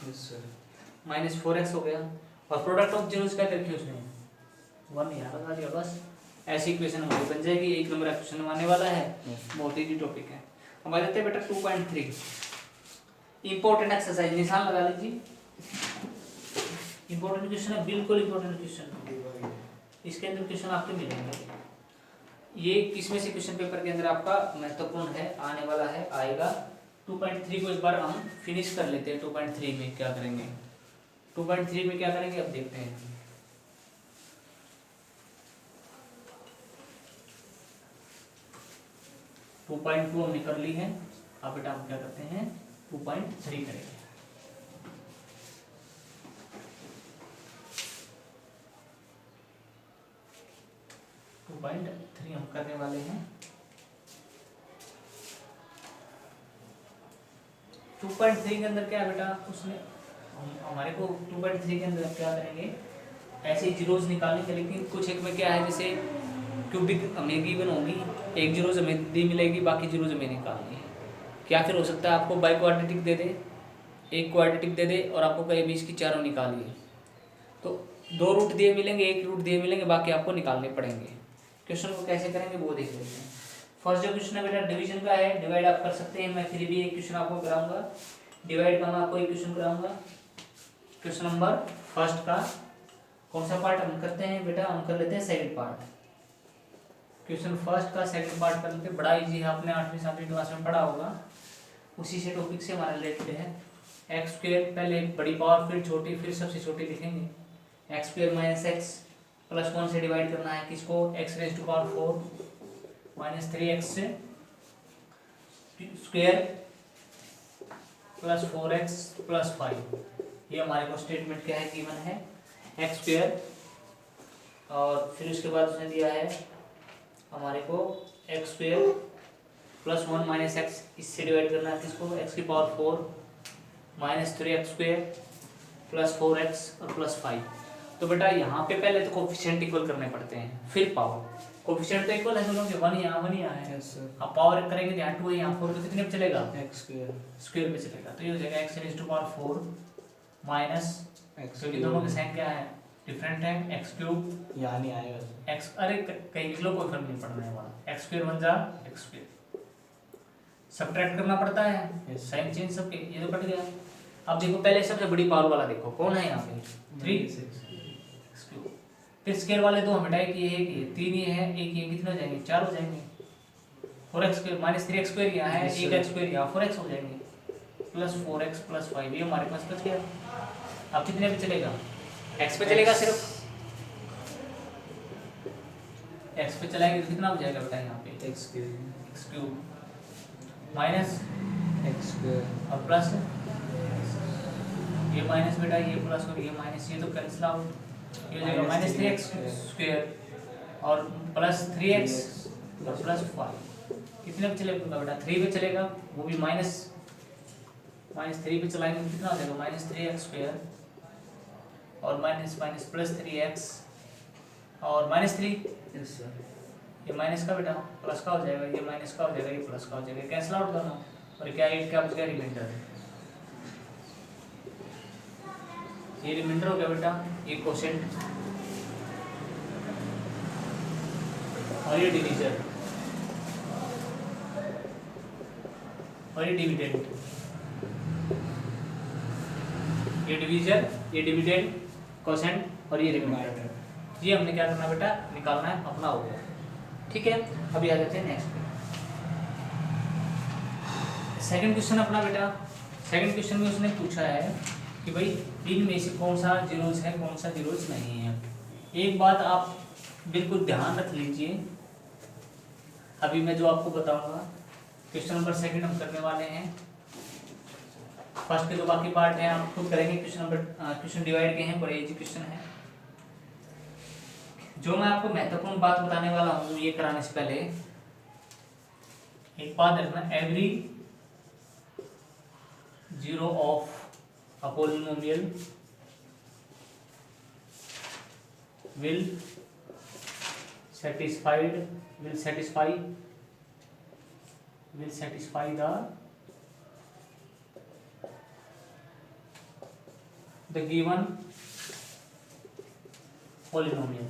[SPEAKER 2] यस सर,
[SPEAKER 1] -4x हो गया, और प्रोडक्ट ऑफ जीरोज क्या दे रखी उसने 1 यहाँ लगा दिया, बस ऐसी इक्वेशन हमारी बन जाएगी। एक नंबर क्वेश्चन आने वाला है, बहुत इजी टॉपिक है। अब आ जाते हैं बेटा 2.3 इंपॉर्टेंट एक्सरसाइज, निशान लगा लीजिए, इंपॉर्टेंट क्वेश्चन है, बिल्कुल इंपॉर्टेंट क्वेश्चन, इसके अंदर क्वेश्चन आपके मिलेंगे। ये किसमें से क्वेश्चन पेपर के अंदर आपका महत्वपूर्ण है, आने वाला है, आएगा। 2.3 को एक बार हम फिनिश कर लेते हैं। 2.3 में क्या करेंगे, 2.3 में क्या करेंगे अब देखते हैं। 2.2 हमने कर ली है। अब बेटा हम क्या करते हैं 2.3 करेंगे। 2.3 हम करने वाले हैं। 2.3 के अंदर क्या है बेटा, उसमें हमारे को 2.3 के अंदर क्या करेंगे, ऐसे जीरोज निकालने के, लेकिन कुछ एक में क्या है, जैसे क्यूबिक हमें गिवन होगी, एक जीरोज हमें दी मिलेगी, बाकी जीरोज हमें निकालनी है। क्या फिर हो सकता है आपको बाई क्वाड्रेटिक दे दे, एक क्वाड्रेटिक दे दे और आपको कहे 20 की चारों निकालिए, तो 2 रूट दिए मिलेंगे, 1 रूट दिए मिलेंगे, बाकी आपको निकालने पड़ेंगे। क्वेश्चन को कैसे करेंगे वो देख लेते हैं। फर्स्ट जो क्वेश्चन है बेटा डिवीजन का है, डिवाइड आप कर सकते हैं, मैं फिर भी एक क्वेश्चन आपको कराऊंगा, डिवाइड का मैं आपको एक क्वेश्चन कराऊंगा। क्वेश्चन नंबर फर्स्ट का कौन सा पार्ट हम करते हैं बेटा, हम कर लेते हैं सेकंड पार्ट। क्वेश्चन फर्स्ट का सेकंड पार्ट कर लेते हैं, बड़ा इजी है, आपने 8वीं 7वीं क्लास में पढ़ा होगा, उसी से टॉपिक से हमारा रिलेटेड है। एक्स स्क्वायर, पहले बड़ी पावर फिर छोटी फिर सबसे छोटी लिखेंगे, x square minus x plus 1 से डिवाइड करना है किसको, x raise to power 4 minus 3x से स्क्वायर प्लस 4x प्लस 5, ये हमारे को स्टेटमेंट क्या है, गिवन है एक्स स्क्वायर, और फिर उसके बाद उसने दिया है हमारे को x square plus 1 minus x, इससे डिवाइड करना है किसको, एक्स की power 4 minus 3x square plus 4x और प्लस 5। तो बेटा यहाँ पे पहले तो कोफिशिएंट इक्वल करने पड़ते हैं, फिर पावर। कोफिशिएंट तो इक्वल है दोनों के, 1 यहाँ है।
[SPEAKER 2] Yes sir.
[SPEAKER 1] अब पावर करेंगे यहाँ 2 है यहाँ 4, तो कितने पे चलेगा,
[SPEAKER 2] एक्स स्क्वायर
[SPEAKER 1] स्क्वायर पे चलेगा, तो ये हो जाएगा x raise to power 4 minus,
[SPEAKER 2] x
[SPEAKER 1] क्योंकि दोनों के साइन क्या है, डिफरेंट है, एक्स क्यूब
[SPEAKER 2] यहाँ नहीं आएगा
[SPEAKER 1] एक्स, अरे कहीं लिख लो कोई फर्क नहीं पड़ने वाला, एक्स स्क्वायर बन जा एक्स स्क्वायर, सब्ट्रैक्ट करना पड़ता है,
[SPEAKER 2] Yes.
[SPEAKER 1] साइन चेंज सबके, ये तो कट गया। अब देखो पहले सबसे बड़ी पावर वाला देखो कौन है यहाँ पे, 3 फिर स्क्वायर वाले दो हम हटाए कि ये है कि 3 ये है, एक ये, कितने हो जाएंगे, 4 हो जाएंगे, 4x square minus 3x square यहाँ है,
[SPEAKER 2] Yes,
[SPEAKER 1] एक
[SPEAKER 2] sir.
[SPEAKER 1] एक्स स्क्वायर यहाँ 4x हो जाएंगे प्लस 4x प्लस 5, ये हमारे पास बच गया। अब कितने पे चलेगा, x पे चलेगा, सिर्फ x पे चलाएंगे तो कितना हो जाएगा बेटा यहाँ पे,
[SPEAKER 2] x square
[SPEAKER 1] x cube minus
[SPEAKER 2] x square
[SPEAKER 1] और प्लस, ये माइनस बेटा ये प्लस और ये माइनस, ये तो कैंसिल आउट, ये हो जाएगा माइनस 3x स्क्वायर और प्लस 3x और प्लस 5, कितने पे चलेगा बेटा, 3 पे चलेगा, वो भी माइनस 3 पे चलाएंगे तो कितना हो जाएगा, माइनस 3x स्क्वायर और माइनस माइनस प्लस 3x और माइनस 3,
[SPEAKER 2] यस सर।
[SPEAKER 1] ये माइनस का बेटा प्लस का हो जाएगा, ये माइनस का हो जाएगा, ये प्लस का हो जाएगा, कैंसिल आउट दोनों, और क्या 8 क्या बच गया, रिमाइंडर, ये रिमाइंडर हो गया बेटा, ये क्वोशिएंट और ये डिवीजन और ये डिविडेंड, ये डिवीजन, ये डिविडेंड, क्वोशिएंट और ये रिमाइंडर, ये हमने क्या करना बेटा, निकालना है, अपना हो गया। ठीक है, अभी आ जाते हैं नेक्स्ट पे। सेकंड क्वेश्चन अपना बेटा, सेकंड क्वेश्चन में उसने पूछा है कि भाई इनमें से कौन सा जीरोज है, कौन सा जीरोज नहीं है। एक बात आप बिल्कुल ध्यान रख लीजिए, अभी मैं जो आपको बताऊंगा, क्वेश्चन नंबर सेकंड हम करने वाले हैं, फर्स्ट के जो बाकी पार्ट हैं आप खुद करेंगे, क्वेश्चन डिवाइड के हैं, बड़े इजी क्वेश्चन है। जो मैं आपको महत्वपूर्ण बात बताने वाला हूँ ये कराने से पहले एक बात रखना, every zero of a polynomial will satisfy the given polynomial।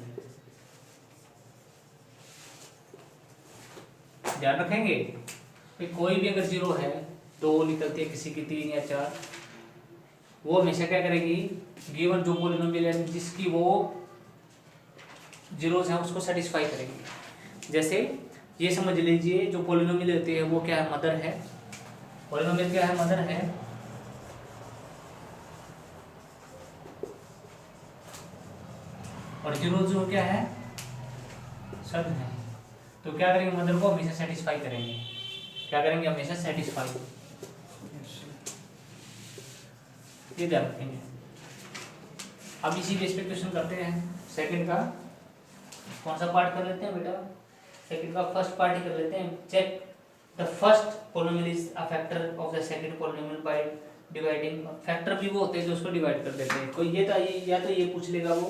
[SPEAKER 1] ध्यान रखेंगे कि कोई भी अगर जीरो है, 2 निकलती है किसी की 3 या 4, वो हमेशा क्या करेगी, गिवन जो पॉलिनोमियल है जिसकी वो जीरोस हैं उसको सेटिस्फाई करेंगे। जैसे ये समझ लीजिए जो पॉलिनोमियल होती है वो क्या है, मदर है, पॉलिनोमियल क्या है, मदर है, और जीरो जो क्या है, सन है, तो क्या करेंगे, मदर को हमेशा सेटिस्फाई करेंगे। क्या करेंगे हमेशा सेटिस्फाई, ये ध्यान रखेंगे। अब इसी बेस पे क्वेश्चन करते हैं सेकंड का। कौन सा पार्ट कर लेते हैं बेटा, सेकंड का फर्स्ट पार्ट ही कर लेते हैं। Check the first polynomial is a factor of the second polynomial by dividing. Factor भी वो होते हैं जो उसको डिवाइड कर देते हैं। कोई ये था ये, या तो ये पूछ लेगा वो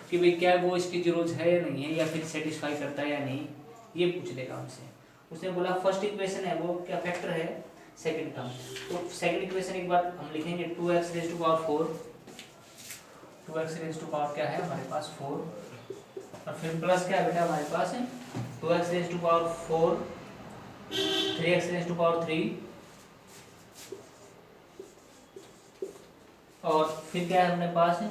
[SPEAKER 1] कि भाई क्या वो इसकी जीरोज है या नहीं है, या फिर सेटिस्फाई करता है या नहीं, ये पूछ लेगा हमसे। उसने बोला फर्स्ट इक्वेशन है वो क्या फैक्टर है सेकंड का, तो सेकंड इक्वेशन एक बार हम लिखेंगे 2x raise to power 4, 2x raise to power क्या है हमारे पास 4, और फिर प्लस क्या है बेटा हमारे पास है 2x raise to power 4, 3x raise to power 3, और फिर क्या है हमारे पास है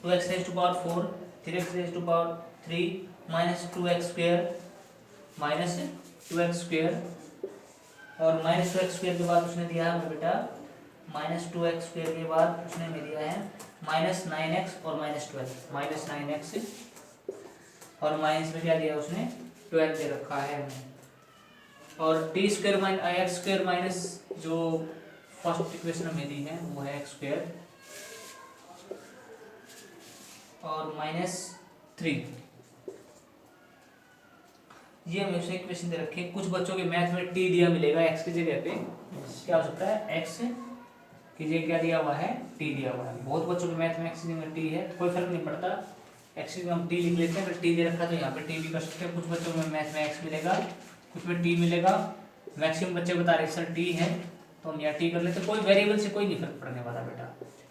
[SPEAKER 1] 2x raise to power 4, 3x raise to power 3 minus 2x square, minus 2x square, और माइनस 2x स्क्वायर के बाद उसने दिया है बेटा माइनस 2x स्क्वायर के बाद उसने हमें दिया है माइनस 9x और माइनस 12, माइनस 9x और माइनस में क्या दिया उसने 12 दे रखा है हमें, और T square minus x square minus जो फर्स्ट इक्वेशन हमें दी है वो है एक्स स्क्वायर और माइनस 3, ये हमें उसने इक्वेशन दे रखी है। कुछ बच्चों के मैथ में टी दिया मिलेगा एक्स की जगह पे, क्या हो सकता है एक्स की जगह क्या दिया हुआ है टी दिया हुआ है। बहुत बच्चों के मैथ में एक्स की जगह टी है, कोई फर्क नहीं पड़ता, एक्स की जगह हम टी लिख लेते हैं, फिर टी दे रखा तो यहाँ पे टी भी कर सकते हैं। कुछ बच्चों में मैथ में एक्स मिलेगा, कुछ में टी मिलेगा, मैक्सिमम बच्चे बता रहे सर टी है तो हम यहाँ टी कर लेते हैं। कोई वेरिएबल से कोई नहीं फर्क पड़ने वाला बेटा,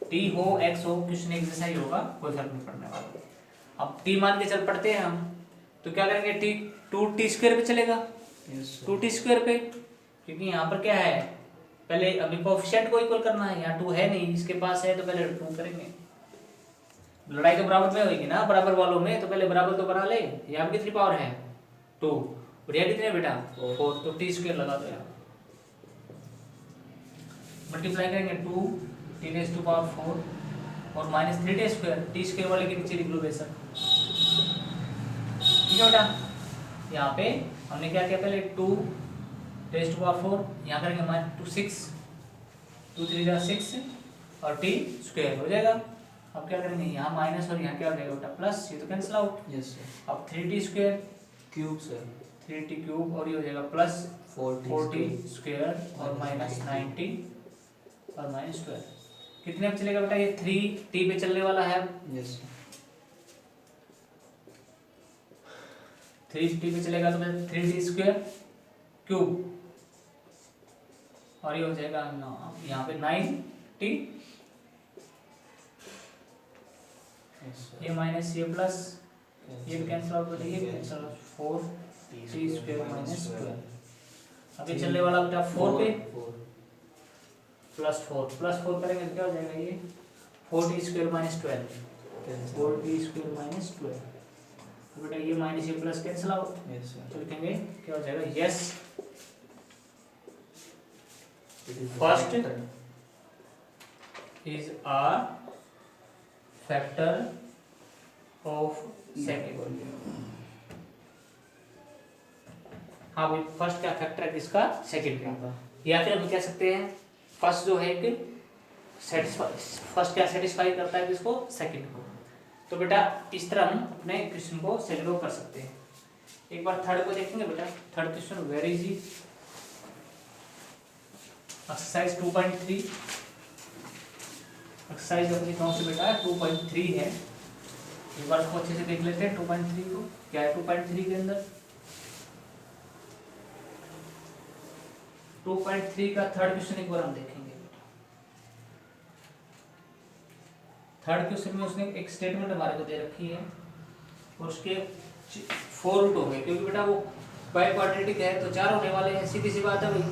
[SPEAKER 1] टी हो एक्स हो क्वेश्चन एक जैसा ही होगा, कोई फर्क नहीं पड़ने वाला। अब टी मान के चल पड़ते हैं हम, तो क्या करेंगे टी 2t स्क्वायर पे चलेगा, 2t स्क्वायर पे, क्योंकि यहाँ पर क्या है पहले अभी कोएफिशिएंट को इक्वल करना है, यहाँ 2 है नहीं, इसके पास है तो पहले 2 करेंगे। लड़ाई तो बराबर में होगी ना, बराबर वालों में तो पहले बराबर तो बना ले। यहाँ पे कितनी पावर है 2 और यहाँ कितने बेटा 4, तो t स्क्वायर लगा दो यहाँ, मल्टीप्लाई करेंगे 2t रेज़ टू पावर 4 और minus 3t square, t square वाले के नीचे लिख लो बेशक, ठीक है बेटा। यहाँ पे हमने क्या किया पहले 2 रेज़ टू पावर 4, यहाँ करेंगे माइनस 2 6, 2 3 जा 6 और t स्क्वायर हो जाएगा। अब क्या करेंगे यहाँ माइनस और यहाँ क्या हो जाएगा बेटा प्लस, ये तो कैंसिल आउट।
[SPEAKER 2] Yes sir.
[SPEAKER 1] अब 3t square
[SPEAKER 2] cube sir,
[SPEAKER 1] 3t cube और ये हो जाएगा प्लस 4t4t स्क्वायर और माइनस 9t और माइनस 12। कितने अब चलेगा बेटा ये 3t पे चलने वाला है,
[SPEAKER 2] यस
[SPEAKER 1] 3t पे चलेगा तो 3t स्क्वायर क्यूब और ये हो जाएगा यहाँ पे 9t, ये माइनस ये प्लस ये कैंसिल आउट हो जाएगा, ये कैंसिल 4t स्क्वायर माइनस 12। अब ये चलने वाला बेटा 4 पे प्लस 4 करेंगे तो क्या हो जाएगा ये 4t square minus 12, 4t square minus 12, तो बेटा ये माइनस ये प्लस कैंसिल आउट, तो लिखेंगे क्या हो जाएगा yes first is a factor of second. हाँ भाई फर्स्ट क्या फैक्टर है किसका सेकंड का, या फिर हम कह सकते हैं फर्स्ट जो है कि फर्स्ट क्या सेटिस्फाई करता है किसको सेकंड को। तो बेटा इस तरह हम अपने क्वेश्चन को सेटल कर सकते हैं। एक बार थर्ड को देखेंगे बेटा, third question very easy, exercise 2.3, exercise अपनी कौन सी बेटा 2.3 है। एक बार इसको अच्छे से देख लेते हैं 2.3 को, क्या है 2.3 के अंदर। 2.3 का थर्ड क्वेश्चन एक बार हम देखेंगे। थर्ड क्वेश्चन में उसने एक स्टेटमेंट हमारे को दे रखी है और उसके 4 रूट हो गए, क्योंकि बेटा वो बाई क्वाड्रेटिक है तो 4 होने वाले हैं, सीधी सी बात है भाई।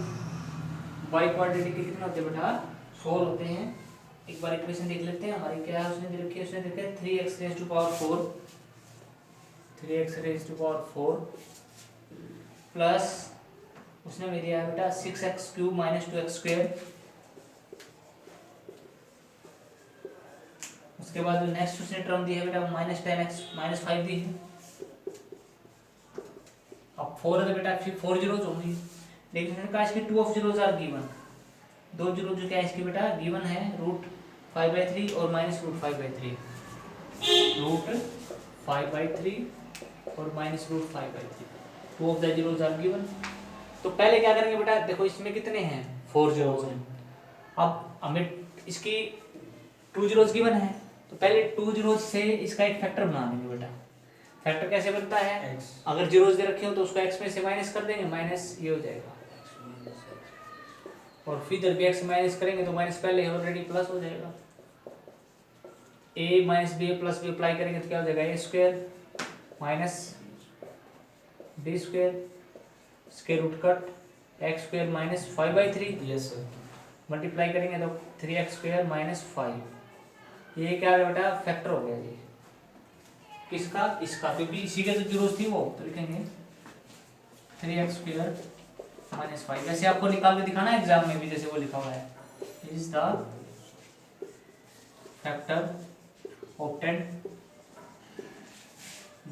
[SPEAKER 1] बाई क्वाड्रेटिक के कितने होते हैं बेटा 4 होते हैं। एक बार इक्वेशन देख लेते हैं हमारी क्या है, उसने दे रखी है, उसने देखा है 3x raise to power 4, 3x raise to power 4 plus उसने में दिया है बेटा 6x cube minus 2x square. उसके बाद जो नेक्स्ट उसने टर्म दी है बेटा माइनस 10x माइनस 5 दी है। अब 4 है तो बेटा फिर 4 जीरोज होंगी, लेकिन मैंने कहा इसके 2 of zeros are given, 2 zero जो क्या है इसकी बेटा गिवन है √5/3 और -√5/3, √5/3 और -√5/3, 2 of the zeros are given. तो पहले क्या करेंगे बेटा, देखो इसमें कितने हैं 4 जीरोज हैं, अब हमें इसकी 2 जीरोज गिवन है, तो पहले 2 जीरोज से इसका एक फैक्टर बना देंगे बेटा। फैक्टर कैसे बनता है,
[SPEAKER 2] X
[SPEAKER 1] अगर जीरोज दे रखे हो तो उसको x में से माइनस कर देंगे, माइनस ये हो जाएगा, और फिर जब भी x माइनस करेंगे तो माइनस पहले ऑलरेडी प्लस हो जाएगा, a minus b plus b apply करेंगे तो क्या हो जाएगा a square minus b square square root cut x square minus 5/3
[SPEAKER 2] yes sir.
[SPEAKER 1] Multiply करेंगे तो 3x स्क्वायर माइनस 5, ये क्या है बेटा फैक्टर हो गया जी किसका, इसका, क्योंकि इसी के जो जीरोस थी वो, तो लिखेंगे 3x स्क्वायर माइनस 5। वैसे आपको निकाल के दिखाना है एग्जाम में भी, जैसे वो लिखा हुआ है, is the factor obtained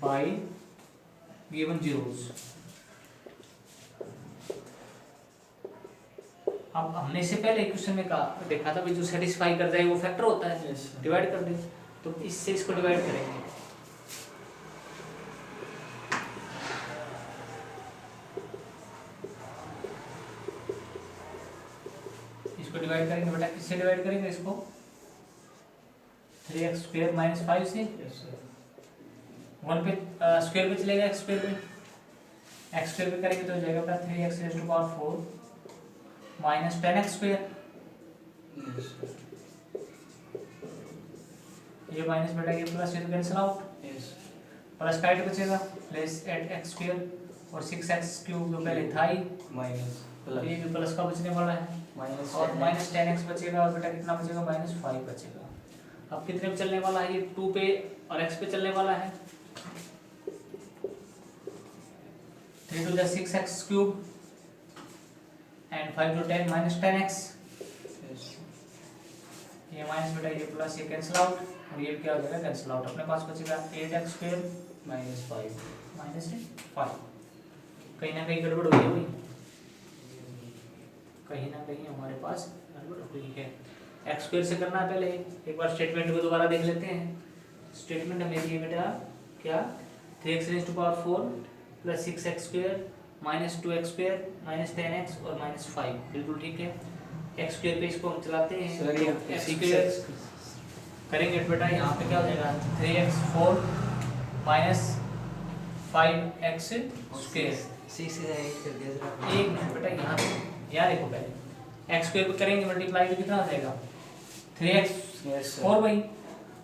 [SPEAKER 1] by given zeros. अब हमने इससे पहले क्वेश्चन में कहा देखा था भाई जो सेटिस्फाई कर जाए वो फैक्टर होता है,
[SPEAKER 2] Yes, sir.
[SPEAKER 1] डिवाइड कर दे, तो इससे इसको डिवाइड करेंगे, इसको डिवाइड करेंगे बेटा, किससे डिवाइड करेंगे इसको 3x स्क्वायर माइनस 5 से,
[SPEAKER 2] यस सर।
[SPEAKER 1] 1 पे स्क्वायर पे चलेगा, x स्क्वायर पे, x स्क्वायर पे करेंगे तो हो जाएगा बेटा 3x raise to power 4 minus 10x square,
[SPEAKER 2] yes sir.
[SPEAKER 1] ये माइनस बेटा ये प्लस, ये तो कैंसिल आउट,
[SPEAKER 2] यस
[SPEAKER 1] प्लस का 8 बचेगा, प्लस 8x स्क्वायर और 6x क्यूब जो पहले था ही,
[SPEAKER 2] माइनस
[SPEAKER 1] ये भी प्लस का बचने वाला है,
[SPEAKER 2] माइनस
[SPEAKER 1] और माइनस 10x बचेगा, और बेटा कितना बचेगा -5 बचेगा। अब कितने पे चलने वाला है, ये 2 पे और x पे चलने वाला है, 3 to the 6x cube and 5 to 10 minus 10x,
[SPEAKER 2] yes
[SPEAKER 1] ये माइनस बेटा ये प्लस, ये कैंसिल आउट, और ये क्या हो जाएगा कैंसिल आउट, अपने पास बचेगा 8x स्क्वायर
[SPEAKER 2] -5
[SPEAKER 1] -5। कहीं ना कहीं गड़बड़ हुई है भाई, कहीं ना कहीं हमारे पास गड़बड़ हुई है। x स्क्वायर से करना है पहले, एक बार स्टेटमेंट को दोबारा देख लेते हैं। स्टेटमेंट हमें दिए बेटा क्या 3x raise to power 4 plus 6x square minus 2x square minus 10x और -5, बिल्कुल ठीक है। x स्क्वायर पे इसको हम चलाते हैं,
[SPEAKER 2] सर ये
[SPEAKER 1] x स्क्वायर करेंगे बेटा, यहाँ पे क्या हो जाएगा 3x 4 माइनस 5x स्क्वायर,
[SPEAKER 2] 6 से 8 कर दिया सर।
[SPEAKER 1] एक मिनट बेटा यहाँ देखो पहले x स्क्वायर पे करेंगे मल्टीप्लाई तो कितना हो जाएगा 3x
[SPEAKER 2] यस सर।
[SPEAKER 1] 4 बाई,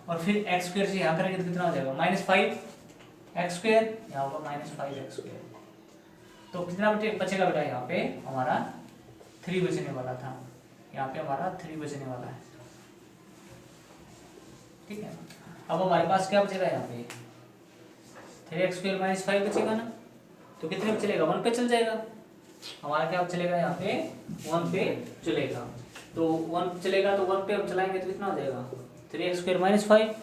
[SPEAKER 1] और फिर x स्क्वायर से यहाँ करेंगे तो कितना हो जाएगा -5x स्क्वायर, यहाँ होगा -5x स्क्वायर, तो कितना बचेगा बेटा, यहाँ पे हमारा 3 बचने वाला था, यहाँ पे हमारा 3 बचने वाला है, ठीक है। अब हमारे पास क्या बचेगा, यहाँ पे 3x स्क्वायर -5 बचेगा ना, तो कितने पे चलेगा 1 पे चल जाएगा, हमारा क्या चलेगा यहाँ पे 1 पे चलेगा, तो 1 चलेगा तो 1 पे हम चलाएंगे तो कितना हो जाएगा 3x स्क्वायर -5,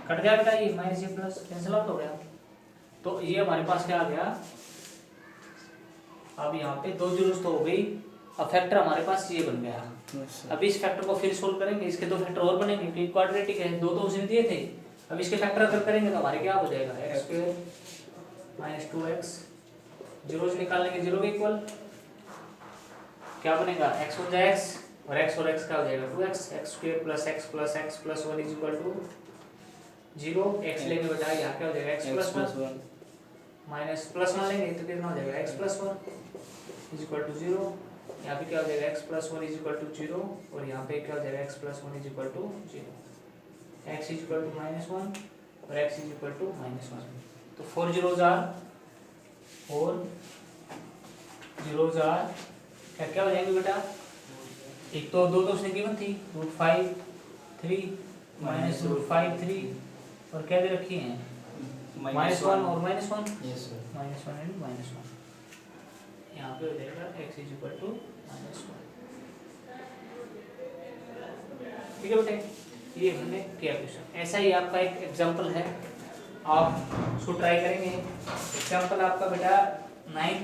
[SPEAKER 1] कट गया बेटा ये माइनस ये प्लस कैंसिल आउट हो गया, तो ये हमारे पास क्या आ गया, अब यहाँ पे 2 जीरोस तो हो गई, अब फैक्टर हमारे पास ये बन गया।
[SPEAKER 2] Yes sir.
[SPEAKER 1] अब इस फैक्टर को फिर सोल्व करेंगे, इसके 2 फैक्टर और बनेंगे क्योंकि क्वाड्रेटिक है, 2 तो उसने दिए थे, अब इसके फैक्टर अगर करेंगे तो हमारे क्या हो जाएगा x square minus 2x, zeros निकाल लेंगे, जीरो के इक्वल क्या बनेगा x हो जाए x, और x क्या हो जाएगा 2x, x square plus x plus 1 is equal to 0, x लेंगे बेटा यहाँ क्या हो जाएगा x प्लस 1 माइनस प्लस 1 लेंगे तो कितना हो जाएगा x plus 1 is equal to 0, यहाँ पे क्या हो जाएगा x plus 1 is equal to 0, और यहाँ पे क्या हो जाएगा x plus 1 is equal to 0, x is equal to -1 और x इज इक्वल टू -1, तो 4 जीरोज आर क्या हो जाएंगे बेटा, एक तो 2 तो उसने गिवन थी √5 3 -√5 3 और क्या दे रखी हैं -1 और -1,
[SPEAKER 2] यस सर।
[SPEAKER 1] -1 एंड -1, यहाँ पे हो जाएगा x इज इक्वल टू -1, ठीक है बेटे, ये हमने किया क्वेश्चन। ऐसा ही आपका एक एग्जांपल है आप उसको ट्राई करेंगे। एग्जाम्पल आपका बेटा 9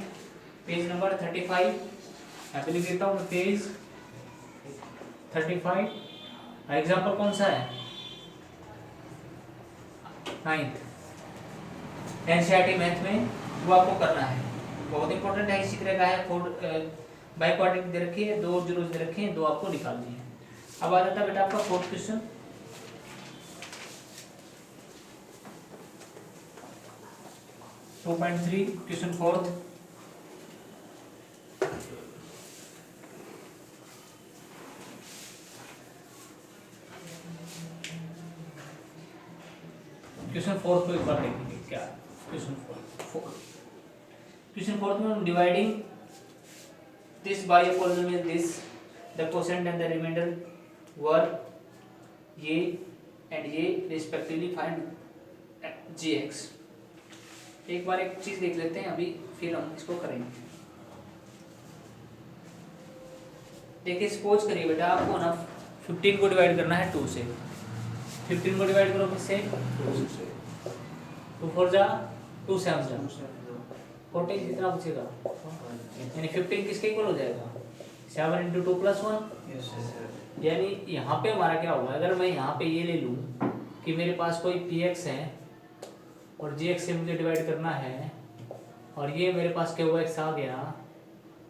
[SPEAKER 1] पेज नंबर 35, यहाँ पे लिख देता हूँ पेज 35। एग्जाम्पल कौन सा है? 9th एनसीईआरटी मैथ में, वो आपको करना है, बहुत इंपॉर्टेंट है। इसी तरह का है, बाई क्वाड्रेटिक दे रखी है, 2 जीरो दे रखे हैं, 2 आपको निकालनी है। अब आ जाता है बेटा आपका fourth question. Question fourth. Question fourth को एक बार देखेंगे क्या क्वेश्चन फोर्थ में हम dividing this by a polynomial this, the quotient and the remainder were ये एंड ये रिस्पेक्टिवली फाइंड gx। एक बार एक चीज देख लेते हैं अभी, फिर हम इसको करेंगे। देखिए सपोज करिए बेटा आपको ना 15 को डिवाइड करना है 2 से। 15 को डिवाइड करो किससे? 2 4 जा 2 7 जा 14, जितना बचेगा यानी 15 किसके इक्वल हो जाएगा? 7 × 2 + 1। यानी यहाँ पे हमारा क्या होगा, अगर मैं यहाँ पे ये ले लूँ कि मेरे पास कोई px है और gx से मुझे डिवाइड करना है, और ये मेरे पास qx आ गया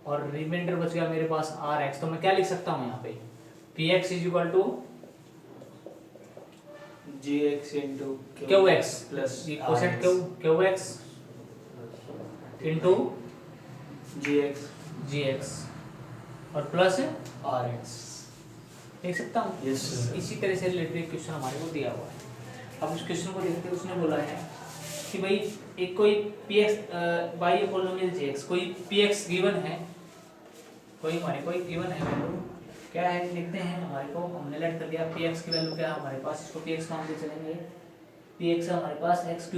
[SPEAKER 1] और रिमाइंडर बच गया मेरे पास rx, तो मैं क्या लिख सकता हूँ यहाँ पे? px =
[SPEAKER 2] gx into
[SPEAKER 1] qx
[SPEAKER 2] plus
[SPEAKER 1] quotient qx into gx और प्लस
[SPEAKER 2] rx।
[SPEAKER 1] देख सकता हूँ।
[SPEAKER 2] Yes, sir.
[SPEAKER 1] इसी तरह से रिलेटेड क्वेश्चन हमारे को दिया हुआ है। अब उस क्वेश्चन को देखते हैं। उसने बोला है कि भाई एक कोई px by a polynomial gx, कोई px गिवन है, कोई हमारे कोई गिवन है वैल्यू क्या है देखते हैं। हमारे को हमने लेट कर दिया px की वैल्यू क्या है हमारे पास, इसको px मान के चलेंगे। px है हमारे पास x³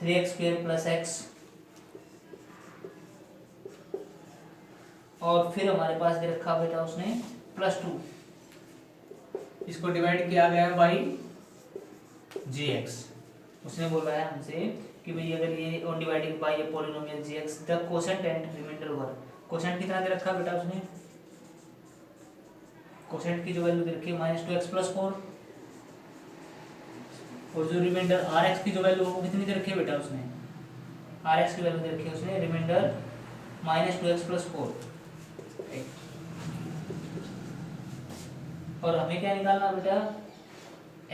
[SPEAKER 1] -3x² + x, और फिर हमारे पास दे रखा बेटा उसने +2। इसको डिवाइड किया गया है बाई gx। उसने बोला है हमसे कि भाई अगर ये on dividing by a polynomial gx the quotient and remainder were. Quotient कितना दे रखा बेटा उसने? क्वोशेंट की जो वैल्यू दे रखी है -2x + 4, और जो रिमाइंडर rx की जो वैल्यू वो कितनी दे रखी है बेटा उसने? rx की वैल्यू दे रखी है उसने रिमाइंडर -2x + 4। और हमें क्या निकालना बेटा?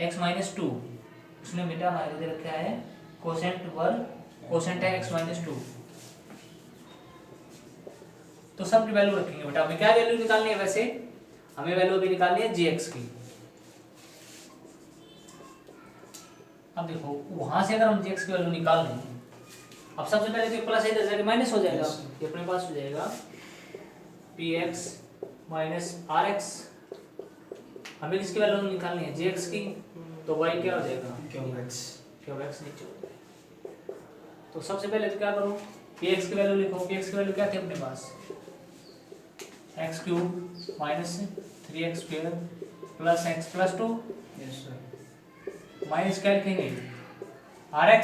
[SPEAKER 1] x - 2। उसने बेटा हमारे को दे रखा है क्वोशेंट वर, क्वोशेंट है x - 2। तो सब वैल्यू रखेंगे बेटा। हमें क्या वैल्यू निकालनी है? वैसे हमें वैल्यू अभी निकालनी है gx की। अब देखो वहां से अगर हम gx की वैल्यू निकाल लें, अब सबसे पहले तो प्लस इधर जाके माइनस हो जाएगा। ये अपने पास हो जाएगा px - rx। हमें किसकी वैल्यू निकालनी है? gx की। तो y क्या हो जाएगा? qx नीचे हो जाएगा। तो सबसे पहले तो क्या करो, px की वैल्यू लिखो। px की वैल्यू क्या थी अपने पास? x³ -3x² + x + 2। माइनस क्या लिखेंगे? rx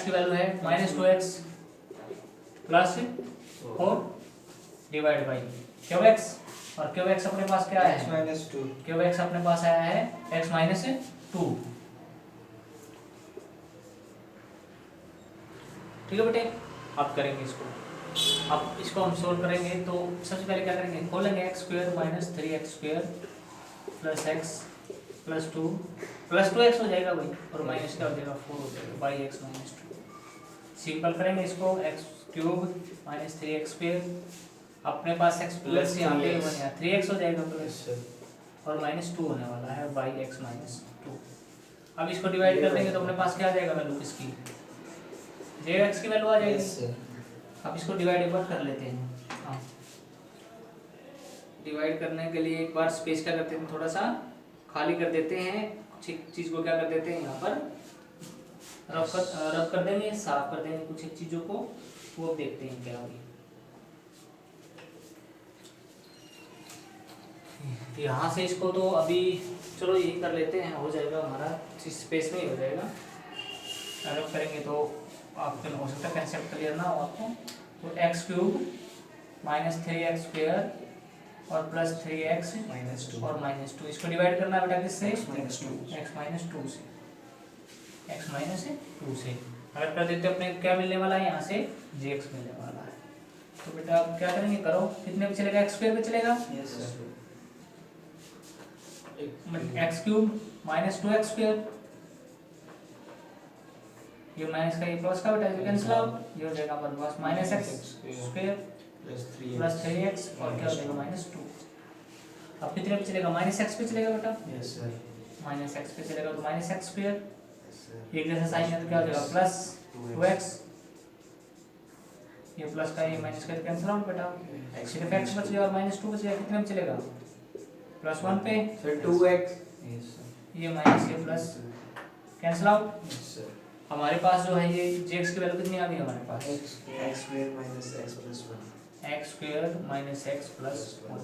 [SPEAKER 1] की वैल्यू है -2x + 4 डिवाइड बाई qx, और qx अपने पास क्या है? qx अपने पास आया है x - 2। ठीक है बेटे, अब करेंगे इसको। अब इसको हम सोल्व करेंगे तो सबसे पहले क्या करेंगे? खोलेंगे x² - 3x² + x + 2 + 2x हो जाएगा भाई, और माइनस क्या हो जाएगा? 4 हो जाएगा बाई x - 2। सिंपल करेंगे इसको। x³ - 3x² अपने पास x प्लस यहाँ पे 3x हो जाएगा प्लस, और -2 होने वाला है बाई x - 2। अब इसको डिवाइड कर देंगे तो अपने पास क्या आ जाएगा वैल्यू किसकी? jx की वैल्यू आ जाएगी। अब इसको डिवाइड एक बार कर लेते हैं। हाँ, डिवाइड करने के लिए एक बार स्पेस क्या करते हैं, थोड़ा सा खाली कर देते हैं। कुछ एक चीज़ को क्या कर देते हैं यहाँ पर रफ कर देंगे, साफ कर देंगे कुछ एक चीज़ों को। वो देखते हैं क्या होगी। यहाँ से इसको तो अभी चलो यही कर लेते हैं, हो जाएगा हमारा इस स्पेस में ही हो जाएगा। अगर करेंगे तो आपको हो सकता है कंसेप्ट क्लियर ना हो आपको। तो x cube minus 3x square और प्लस 3x
[SPEAKER 2] -2
[SPEAKER 1] और -2, इसको डिवाइड करना है बेटा किससे?
[SPEAKER 2] x -2
[SPEAKER 1] x माइनस टू से। अगर कर देते अपने क्या मिलने वाला है यहाँ से? jx मिलने वाला है। तो बेटा आप क्या करेंगे, करो, कितने पे चलेगा? x स्क्वायर पे चलेगा,
[SPEAKER 2] yes sir
[SPEAKER 1] x cube minus 2x square, ये माइनस का ये प्लस का बेटा कैंसिल आउट, ये हो जाएगा हमारे पास minus x square plus 3x और क्या हो जाएगा -2। अब कितने पे चलेगा? माइनस एक्स पे चलेगा बेटा,
[SPEAKER 2] यस सर
[SPEAKER 1] माइनस एक्स पे चलेगा तो माइनस एक्स स्क्वायर, एक जैसा साइन है तो क्या हो जाएगा प्लस 2x, ये प्लस का ये माइनस का कैंसिल आउट बेटा, सिर्फ x बच गया और -2 बच गया, कितने पे चलेगा? +1 पे,
[SPEAKER 2] फिर 2x यस
[SPEAKER 1] ये माइनस ये प्लस कैंसिल आउट।
[SPEAKER 2] सर
[SPEAKER 1] हमारे पास जो है ये jx की वैल्यू कितनी आ गई हमारे पास?
[SPEAKER 2] x square minus x plus 1
[SPEAKER 1] x square minus x plus 1,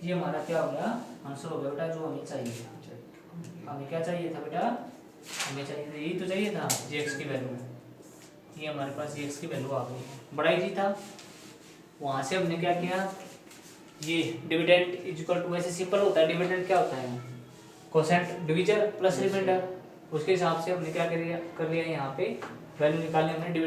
[SPEAKER 1] ये हमारा क्या हो गया? आंसर हो गया बेटा जो हमें चाहिए। हमें क्या चाहिए था बेटा? हमें चाहिए था, यही तो चाहिए था jx की वैल्यू, ये हमारे पास jx की वैल्यू आ गई, बड़ा इजी था। वहाँ से हमने क्या किया, ये डिविडेंड इज इक्वल टू, वैसे सिंपल होता है डिविडेंड, क्या होता है? कोसेंट डिवीजर प्लस रिमाइंडर, उसके हिसाब से हमने क्या कर लिया यहाँ पे वैल्यू निकालने हमने